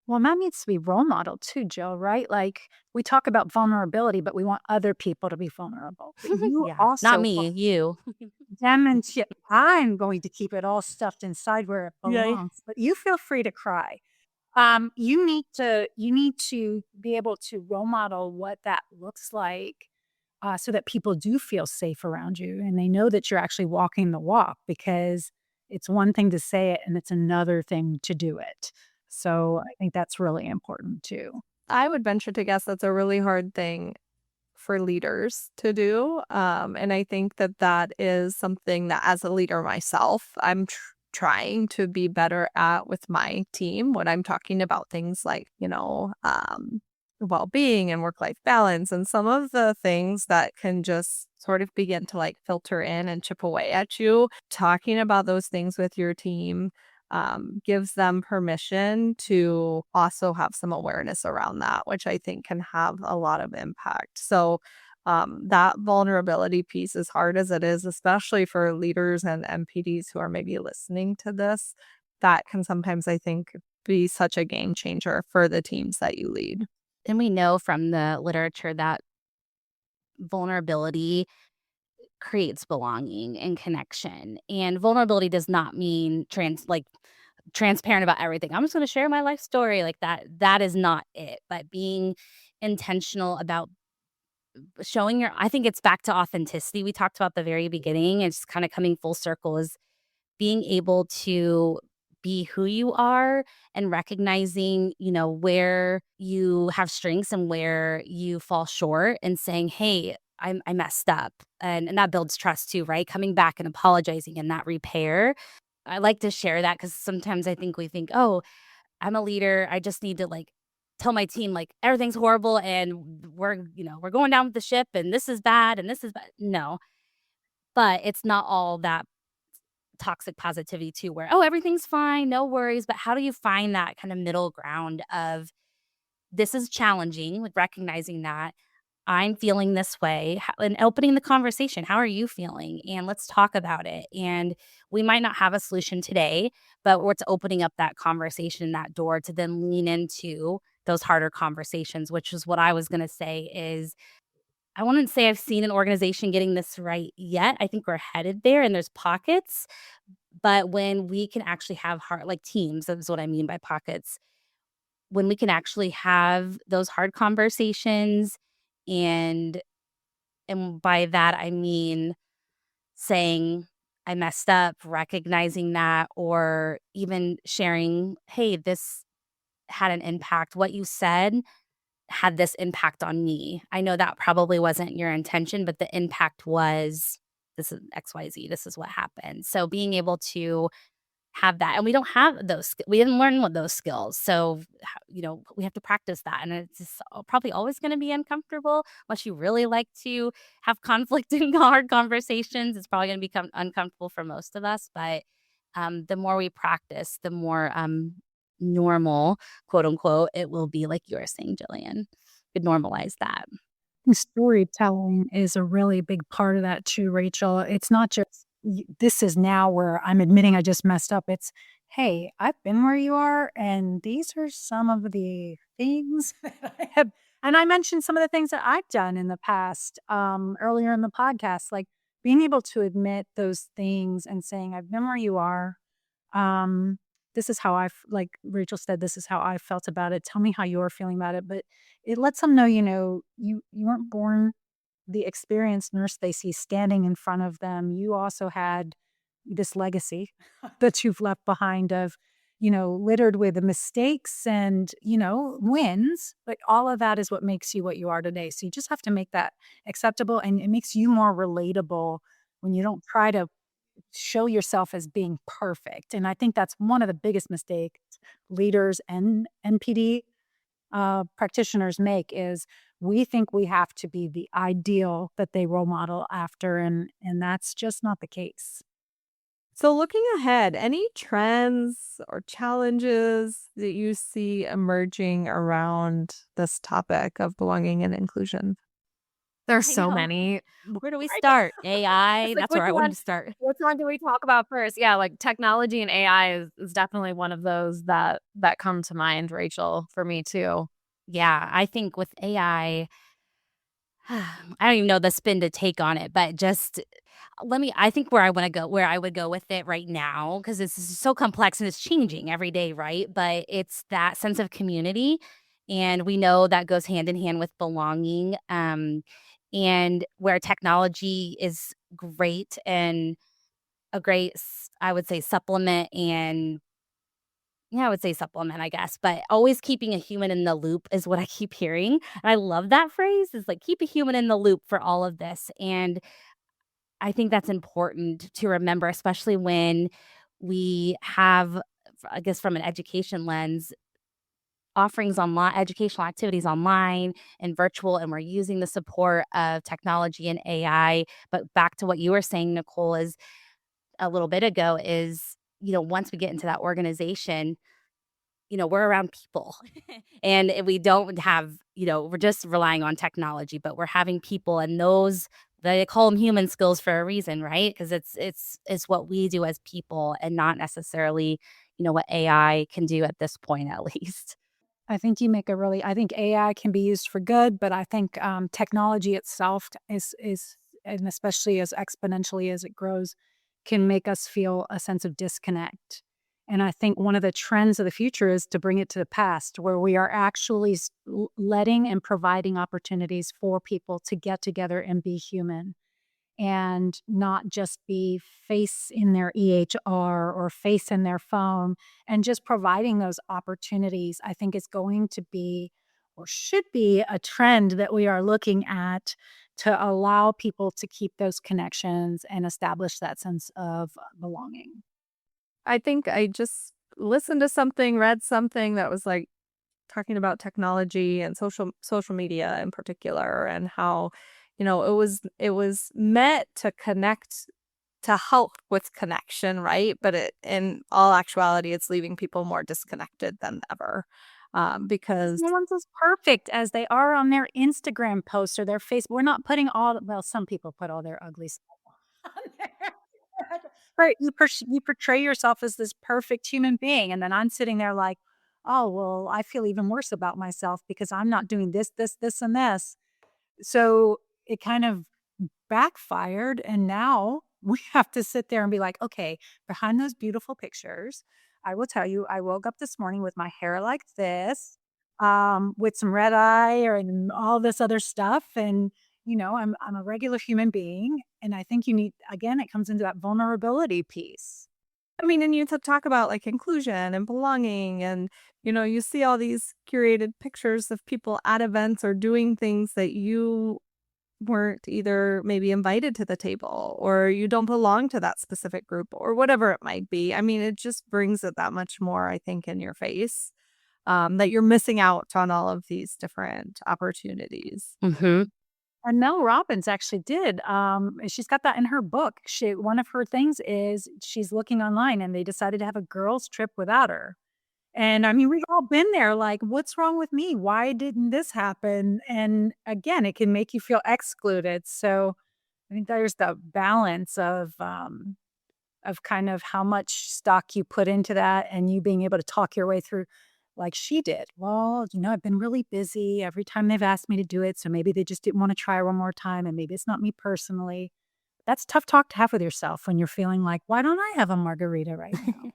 Well, that needs to be role model too, Jill, right? Like, we talk about vulnerability, but we want other people to be vulnerable. But you Yeah, also not me, you. demonstrate, I'm going to keep it all stuffed inside where it Yeah. belongs, but you feel free to cry. You need to be able to role model what that looks like, so that people do feel safe around you and they know that you're actually walking the walk, because it's one thing to say it and it's another thing to do it. So I think that's really important too. I would venture to guess that's a really hard thing for leaders to do. And I think that is something that, as a leader myself, I'm trying to be better at with my team when I'm talking about things like, well-being and work-life balance, and some of the things that can just sort of begin to like filter in and chip away at you. Talking about those things with your team gives them permission to also have some awareness around that, which I think can have a lot of impact. So that vulnerability piece, as hard as it is, especially for leaders and MPDs who are maybe listening to this, that can sometimes, I think, be such a game changer for the teams that you lead. And we know from the literature that vulnerability creates belonging and connection. And vulnerability does not mean transparent about everything. I'm just going to share my life story like that. That is not it. But being intentional about showing I think it's back to authenticity. We talked about the very beginning. It's kind of coming full circle, is being able to be who you are and recognizing, where you have strengths and where you fall short, and saying, hey, I messed up. And that builds trust too, right? Coming back and apologizing and that repair. I like to share that because sometimes I think we think, oh, I'm a leader. I just need to tell my team everything's horrible and we're going down with the ship and this is bad and this is bad. No, but it's not all that toxic positivity too, where, oh, everything's fine, no worries. But how do you find that kind of middle ground of, this is challenging, with recognizing that I'm feeling this way, and opening the conversation. How are you feeling? And let's talk about it. And we might not have a solution today, but it's opening up that conversation, that door to then lean into those harder conversations, which is what I was going to say is, I wouldn't say I've seen an organization getting this right yet. I think we're headed there and there's pockets. But when we can actually have teams, that's what I mean by pockets, when we can actually have those hard conversations And by that, I mean saying I messed up, recognizing that, or even sharing, hey, this had an impact. What you said had this impact on me. I know that probably wasn't your intention, but the impact was this is XYZ. This is what happened. So being able to have that, and we don't have those. We didn't learn what those skills. So we have to practice that, and it's just probably always going to be uncomfortable. Unless you really like to have conflict and hard conversations, it's probably going to become uncomfortable for most of us. But the more we practice, the more normal, quote unquote, it will be, like you were saying, Jillian. Could normalize that. Storytelling is a really big part of that too, Rachel. It's not just this is now where I'm admitting I just messed up. It's, hey, I've been where you are, and these are some of the things that I have. And I mentioned some of the things that I've done in the past earlier in the podcast, like being able to admit those things and saying, I've been where you are. This is how like Rachel said, this is how I felt about it. Tell me how you're feeling about it. But it lets them know, you weren't born the experienced nurse they see standing in front of them. You also had this legacy that you've left behind of, littered with the mistakes and, wins. But all of that is what makes you what you are today. So you just have to make that acceptable, and it makes you more relatable when you don't try to show yourself as being perfect. And I think that's one of the biggest mistakes leaders and NPD practitioners make is we think we have to be the ideal that they role model after, and that's just not the case. So looking ahead, any trends or challenges that you see emerging around this topic of belonging and inclusion? There's I so know. many. Where do we start? AI. It's like, That's where which I wanted one- to start. Which one do we talk about first? Yeah, like technology and AI is definitely one of those that come to mind, Rachel, for me too. Yeah, I think with AI, I don't even know the spin to take on it, but just I think where I would go with it right now, because it's so complex and it's changing every day, right? But it's that sense of community. And we know that goes hand in hand with belonging. And where technology is great and a great, I would say, supplement and yeah, I would say supplement, I guess, but always keeping a human in the loop is what I keep hearing. And I love that phrase is like keep a human in the loop for all of this. And I think that's important to remember, especially when we have, I guess, from an education lens, offerings online, educational activities online and virtual, and we're using the support of technology and AI. But back to what you were saying, Nicole, is a little bit ago is, once we get into that organization, we're around people and we don't have, we're just relying on technology, but we're having people, and those, they call them human skills for a reason, right? Because it's what we do as people and not necessarily, what AI can do at this point, at least. I think you make I think AI can be used for good, but I think technology itself is, and especially as exponentially as it grows, can make us feel a sense of disconnect. And I think one of the trends of the future is to bring it to the past, where we are actually letting and providing opportunities for people to get together and be human, and not just be face in their EHR or face in their phone, and just providing those opportunities, I think is going to be or should be a trend that we are looking at to allow people to keep those connections and establish that sense of belonging. I think I just listened to something, read something that was like talking about technology and social media in particular, and how, it was meant to connect, to help with connection, right? But in all actuality, it's leaving people more disconnected than ever. Because No one's as perfect as they are on their Instagram posts or their face. We're not putting some people put all their ugly stuff on there. Right. You portray yourself as this perfect human being. And then I'm sitting there like, oh, well, I feel even worse about myself because I'm not doing this, and this. So it kind of backfired. And now we have to sit there and be like, okay, behind those beautiful pictures, I will tell you, I woke up this morning with my hair like this. with some red eye and all this other stuff. And, I'm a regular human being. And I think again, it comes into that vulnerability piece. I mean, and you talk about like inclusion and belonging, and you see all these curated pictures of people at events or doing things that you weren't either maybe invited to the table, or you don't belong to that specific group, or whatever it might be. I mean, it just brings it that much more, I think, in your face, that you're missing out on all of these different opportunities. Mm-hmm. And Mel Robbins actually did. She's got that in her book. One of her things is she's looking online, and they decided to have a girls' trip without her. And I mean, we've all been there. Like, what's wrong with me? Why didn't this happen? And again, it can make you feel excluded. So I think there's the balance of kind of how much stock you put into that, and you being able to talk your way through. Like she did. Well, I've been really busy every time they've asked me to do it. So maybe they just didn't want to try one more time. And maybe it's not me personally. That's tough talk to have with yourself when you're feeling like, why don't I have a margarita right now?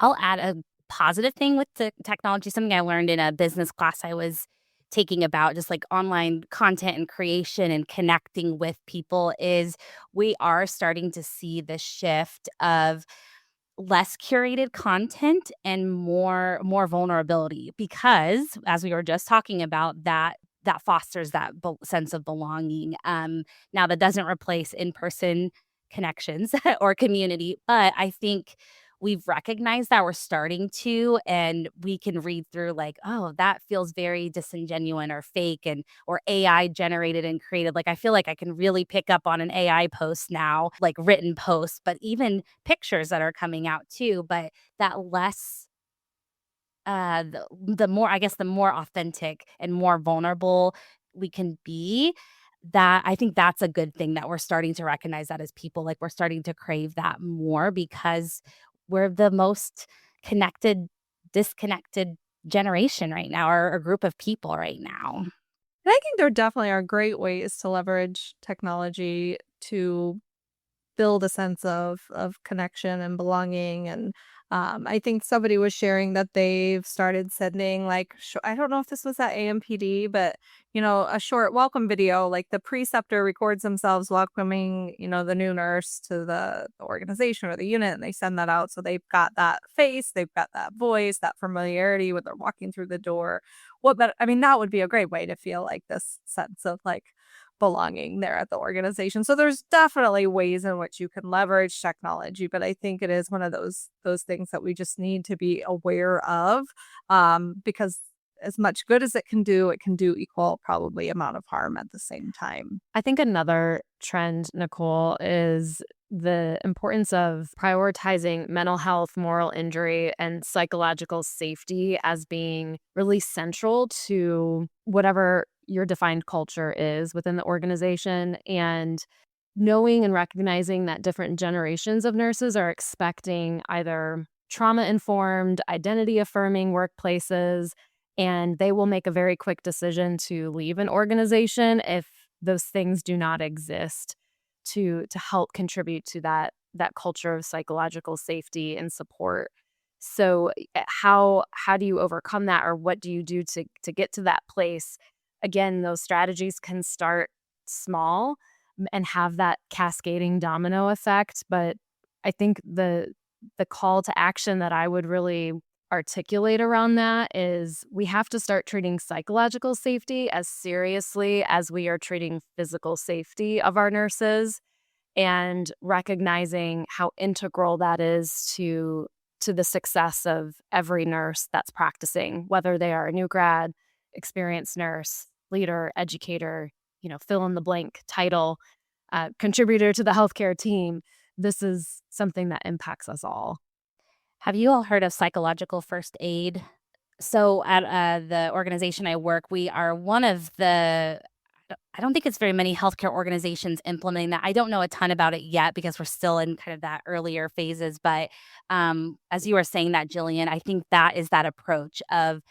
I'll add a positive thing with the technology, something I learned in a business class I was taking about just like online content and creation and connecting with people is we are starting to see the shift of less curated content and more vulnerability, because as we were just talking about, that fosters that sense of belonging. Now that doesn't replace in-person connections or community, but I think we've recognized that we're starting to, and we can read through like, oh, that feels very disingenuous or fake and or AI generated and created. Like I feel like I can really pick up on an AI post now, like written posts, but even pictures that are coming out too. But that less the more, I guess, the more authentic and more vulnerable we can be, that I think that's a good thing, that we're starting to recognize that as people. Like we're starting to crave that more because we're the most disconnected generation right now, or a group of people right now. And I think there definitely are great ways to leverage technology to build a sense of connection and belonging. And I think somebody was sharing that they've started sending like I don't know if this was at AMPD, but a short welcome video. Like the preceptor records themselves welcoming the new nurse to the organization or the unit, and they send that out. So they've got that face, they've got that voice, that familiarity when they're walking through the door. I mean, that would be a great way to feel like this sense of like belonging there at the organization. So there's definitely ways in which you can leverage technology, but I think it is one of those things that we just need to be aware of, because as much good as it can do equal probably amount of harm at the same time. I think another trend, Nicole, is the importance of prioritizing mental health, moral injury, and psychological safety as being really central to whatever your defined culture is within the organization, and knowing and recognizing that different generations of nurses are expecting either trauma-informed, identity-affirming workplaces, and they will make a very quick decision to leave an organization if those things do not exist to help contribute to that culture of psychological safety and support. So how do you overcome that, or what do you do to get to that place? Again, those strategies can start small and have that cascading domino effect. But I think the call to action that I would really articulate around that is we have to start treating psychological safety as seriously as we are treating physical safety of our nurses, and recognizing how integral that is to the success of every nurse that's practicing, whether they are a new grad, experienced nurse, leader, educator, fill in the blank title, contributor to the healthcare team. This is something that impacts us all. Have you all heard of psychological first aid? So at the organization I work, we are one of the, I don't think it's very many healthcare organizations implementing that. I don't know a ton about it yet because we're still in kind of that earlier phases. But as you were saying that, Jillian, I think that is that approach of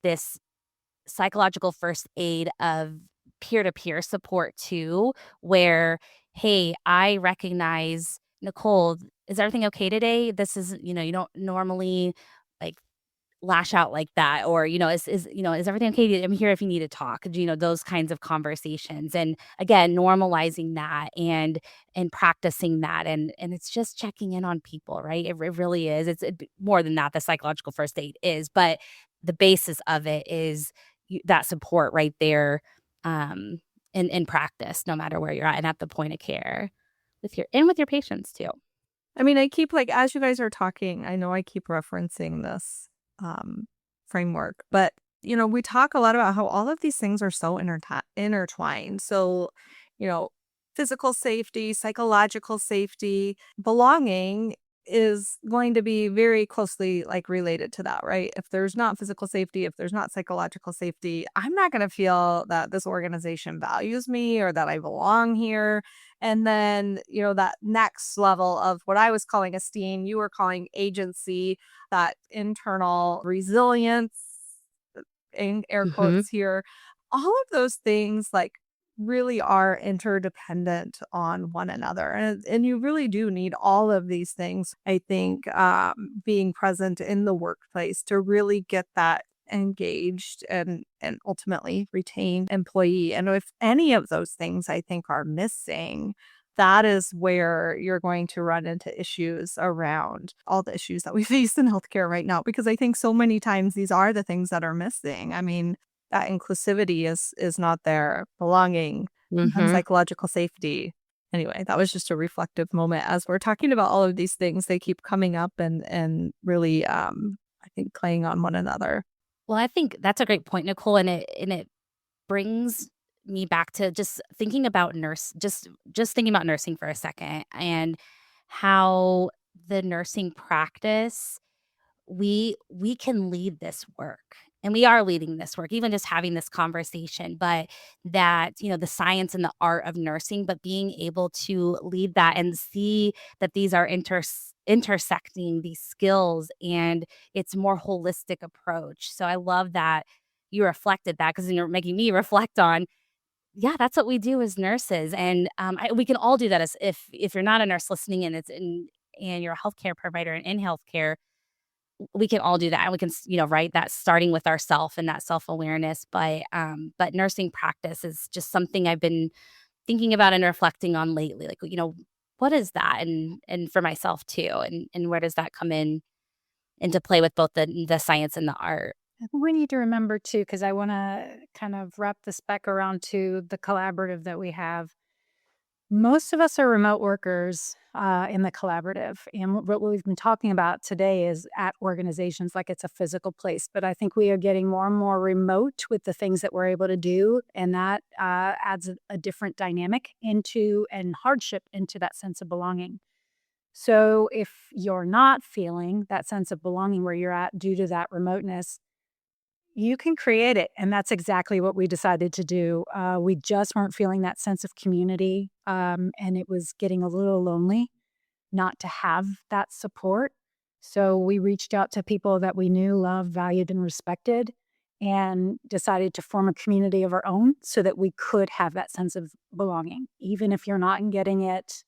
this psychological first aid of peer-to-peer support too, where, hey, I recognize, Nicole, is everything okay today? This is, you don't normally like lash out like that, or is everything okay? I'm here if you need to talk. Those kinds of conversations, and again, normalizing that and practicing that, and it's just checking in on people, right? It really is. It's more than that. The psychological first aid is, but the basis of it is that support right there, in practice, no matter where you're at, and at the point of care with your patients too. I mean, I keep as you guys are talking, I know I keep referencing this framework, but we talk a lot about how all of these things are so intertwined. So, physical safety, psychological safety, belonging is going to be very closely related to that, right? If there's not physical safety, if there's not psychological safety, I'm not going to feel that this organization values me or that I belong here. And then, that next level of what I was calling esteem, you were calling agency, that internal resilience, in air quotes here, all of those things really are interdependent on one another. And you really do need all of these things, I think, being present in the workplace to really get that engaged and ultimately retained employee. And if any of those things I think are missing, that is where you're going to run into issues around all the issues that we face in healthcare right now, because I think so many times these are the things that are missing. I mean, that inclusivity is not there, belonging, and psychological safety. Anyway, that was just a reflective moment as we're talking about all of these things. They keep coming up and really, I think, playing on one another. Well, I think that's a great point, Nicole, and it brings me back to just thinking about thinking about nursing for a second, and how the nursing practice, we can lead this work, and we are leading this work, even just having this conversation, but that, the science and the art of nursing, but being able to lead that and see that these are intersecting these skills, and it's more holistic approach. So I love that you reflected that, because you're making me reflect on, yeah, that's what we do as nurses. And we can all do that. As if you're not a nurse listening and and you're a healthcare provider and in healthcare, we can all do that. And we can, right, that starting with ourself and that self-awareness. But nursing practice is just something I've been thinking about and reflecting on lately. What is that? And for myself too. And where does that come into play with both the science and the art? I think we need to remember too, because I want to kind of wrap this back around to the collaborative that we have. Most of us are remote workers in the collaborative. And what we've been talking about today is at organizations like it's a physical place. But I think we are getting more and more remote with the things that we're able to do. And that adds a different dynamic into and hardship into that sense of belonging. So if you're not feeling that sense of belonging where you're at due to that remoteness, you can create it. And that's exactly what we decided to do. We just weren't feeling that sense of community. And it was getting a little lonely not to have that support. So we reached out to people that we knew, loved, valued, and respected, and decided to form a community of our own so that we could have that sense of belonging, even if you're not getting it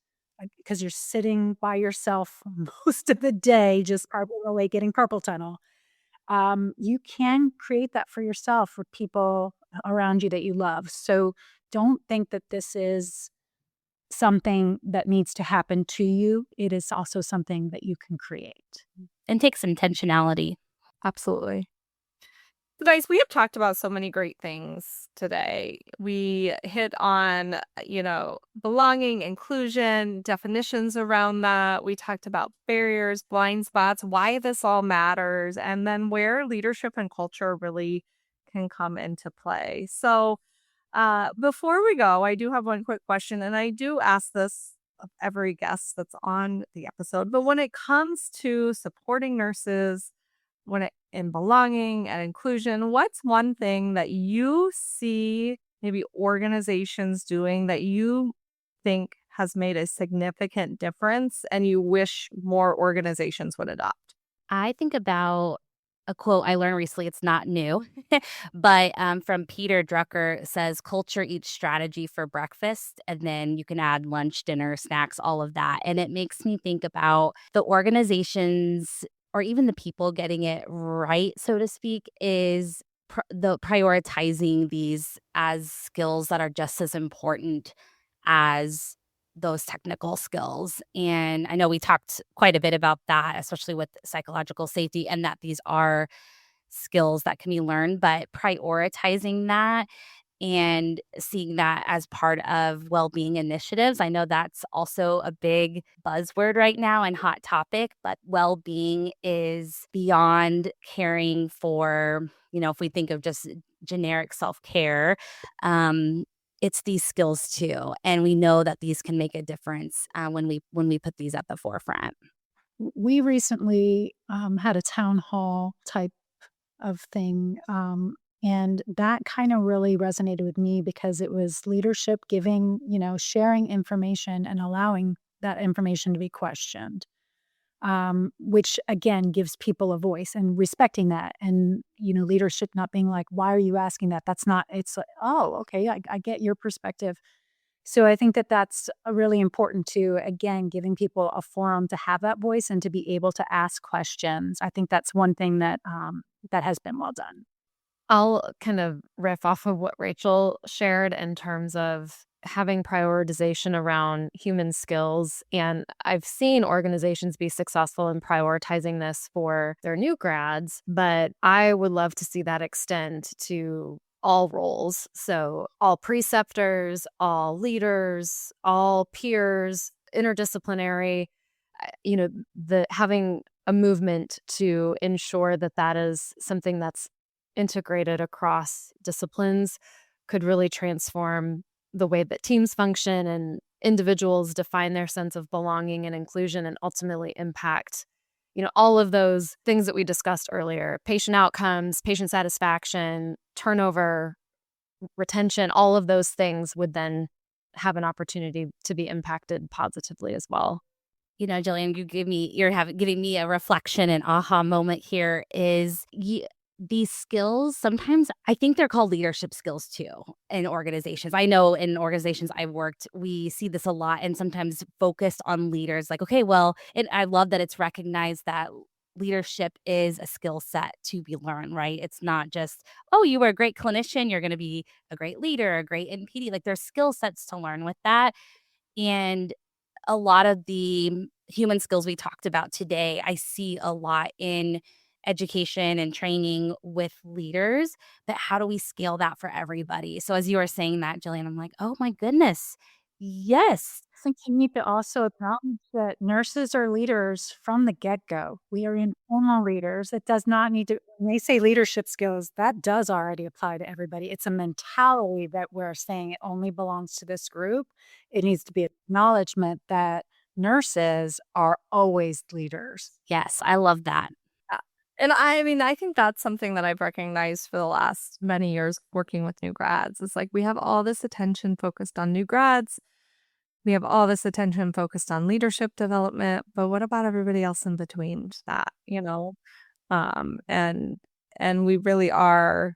because you're sitting by yourself most of the day, just carpal away, getting carpal tunnel. You can create that for yourself, for people around you that you love. So don't think that this is something that needs to happen to you. It is also something that you can create. And takes intentionality. Absolutely. So guys, we have talked about so many great things today. We hit on, belonging, inclusion, definitions around that. We talked about barriers, blind spots, why this all matters, and then where leadership and culture really can come into play. So before we go, I do have one quick question, and I do ask this of every guest that's on the episode. But when it comes to supporting nurses, in belonging and inclusion, what's one thing that you see maybe organizations doing that you think has made a significant difference and you wish more organizations would adopt? I think about a quote I learned recently. It's not new, but from Peter Drucker, says, "Culture eats strategy for breakfast, and then you can add lunch, dinner, snacks, all of that." And it makes me think about the organizations or even the people getting it right, so to speak, is the prioritizing these as skills that are just as important as those technical skills. And I know we talked quite a bit about that, especially with psychological safety, and that these are skills that can be learned, but prioritizing that and seeing that as part of well-being initiatives. I know that's also a big buzzword right now and hot topic, but well-being is beyond caring for, if we think of just generic self-care, it's these skills too. And we know that these can make a difference when we put these at the forefront. We recently had a town hall type of thing. And that kind of really resonated with me because it was leadership giving, sharing information and allowing that information to be questioned, which again gives people a voice and respecting that. And, leadership not being like, why are you asking that? That's not, it's like, oh, okay, I get your perspective. So I think that that's really important too. Again, giving people a forum to have that voice and to be able to ask questions. I think that's one thing that that has been well done. I'll kind of riff off of what Rachel shared in terms of having prioritization around human skills. And I've seen organizations be successful in prioritizing this for their new grads, but I would love to see that extend to all roles. So all preceptors, all leaders, all peers, interdisciplinary, having a movement to ensure that that is something that's integrated across disciplines could really transform the way that teams function and individuals define their sense of belonging and inclusion, and ultimately impact, all of those things that we discussed earlier: patient outcomes, patient satisfaction, turnover, retention. All of those things would then have an opportunity to be impacted positively as well. Jillian, you're giving me a reflection and aha moment here. These skills, sometimes I think they're called leadership skills too in organizations. I know in organizations I've worked, we see this a lot, and sometimes focused on leaders. Like, okay, well, and I love that it's recognized that leadership is a skill set to be learned, right? It's not just, oh, you were a great clinician, you're going to be a great leader, a great NPD. Like, there's skill sets to learn with that. And a lot of the human skills we talked about today, I see a lot in education and training with leaders, but how do we scale that for everybody? So as you were saying that, Jillian, I'm like, oh my goodness, yes. I think you need to also acknowledge that nurses are leaders from the get-go. We are informal leaders. It does not need to, when they say leadership skills, that does already apply to everybody. It's a mentality that we're saying it only belongs to this group. It needs to be acknowledgement that nurses are always leaders. Yes, I love that. And I think that's something that I've recognized for the last many years working with new grads. It's like we have all this attention focused on new grads. We have all this attention focused on leadership development. But what about everybody else in between that, And we really are,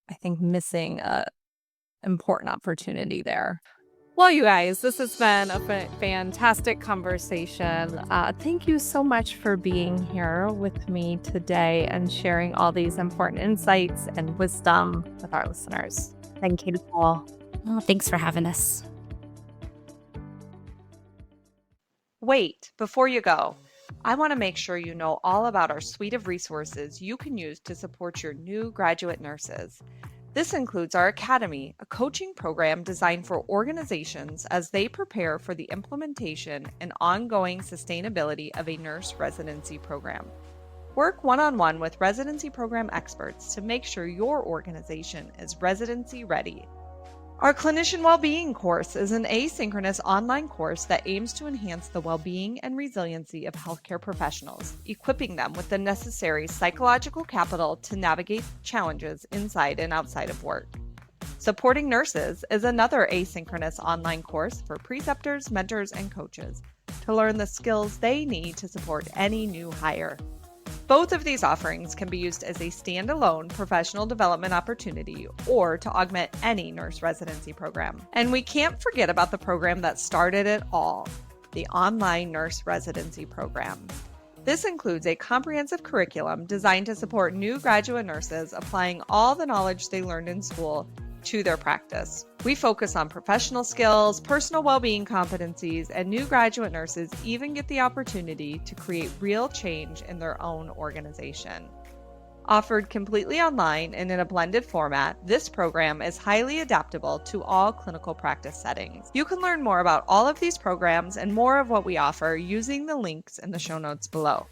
I think, missing a important opportunity there. Well, you guys, this has been a fantastic conversation. Thank you so much for being here with me today and sharing all these important insights and wisdom with our listeners. Thank you, Nicole. Oh, thanks for having us. Wait, before you go, I want to make sure you know all about our suite of resources you can use to support your new graduate nurses. This includes our Academy, a coaching program designed for organizations as they prepare for the implementation and ongoing sustainability of a nurse residency program. Work one-on-one with residency program experts to make sure your organization is residency ready. Our Clinician Wellbeing course is an asynchronous online course that aims to enhance the well-being and resiliency of healthcare professionals, equipping them with the necessary psychological capital to navigate challenges inside and outside of work. Supporting Nurses is another asynchronous online course for preceptors, mentors, and coaches to learn the skills they need to support any new hire. Both of these offerings can be used as a standalone professional development opportunity or to augment any nurse residency program. And we can't forget about the program that started it all, the online nurse residency program. This includes a comprehensive curriculum designed to support new graduate nurses applying all the knowledge they learned in school to their practice. We focus on professional skills, personal well-being competencies, and new graduate nurses even get the opportunity to create real change in their own organization. Offered completely online and in a blended format, this program is highly adaptable to all clinical practice settings. You can learn more about all of these programs and more of what we offer using the links in the show notes below.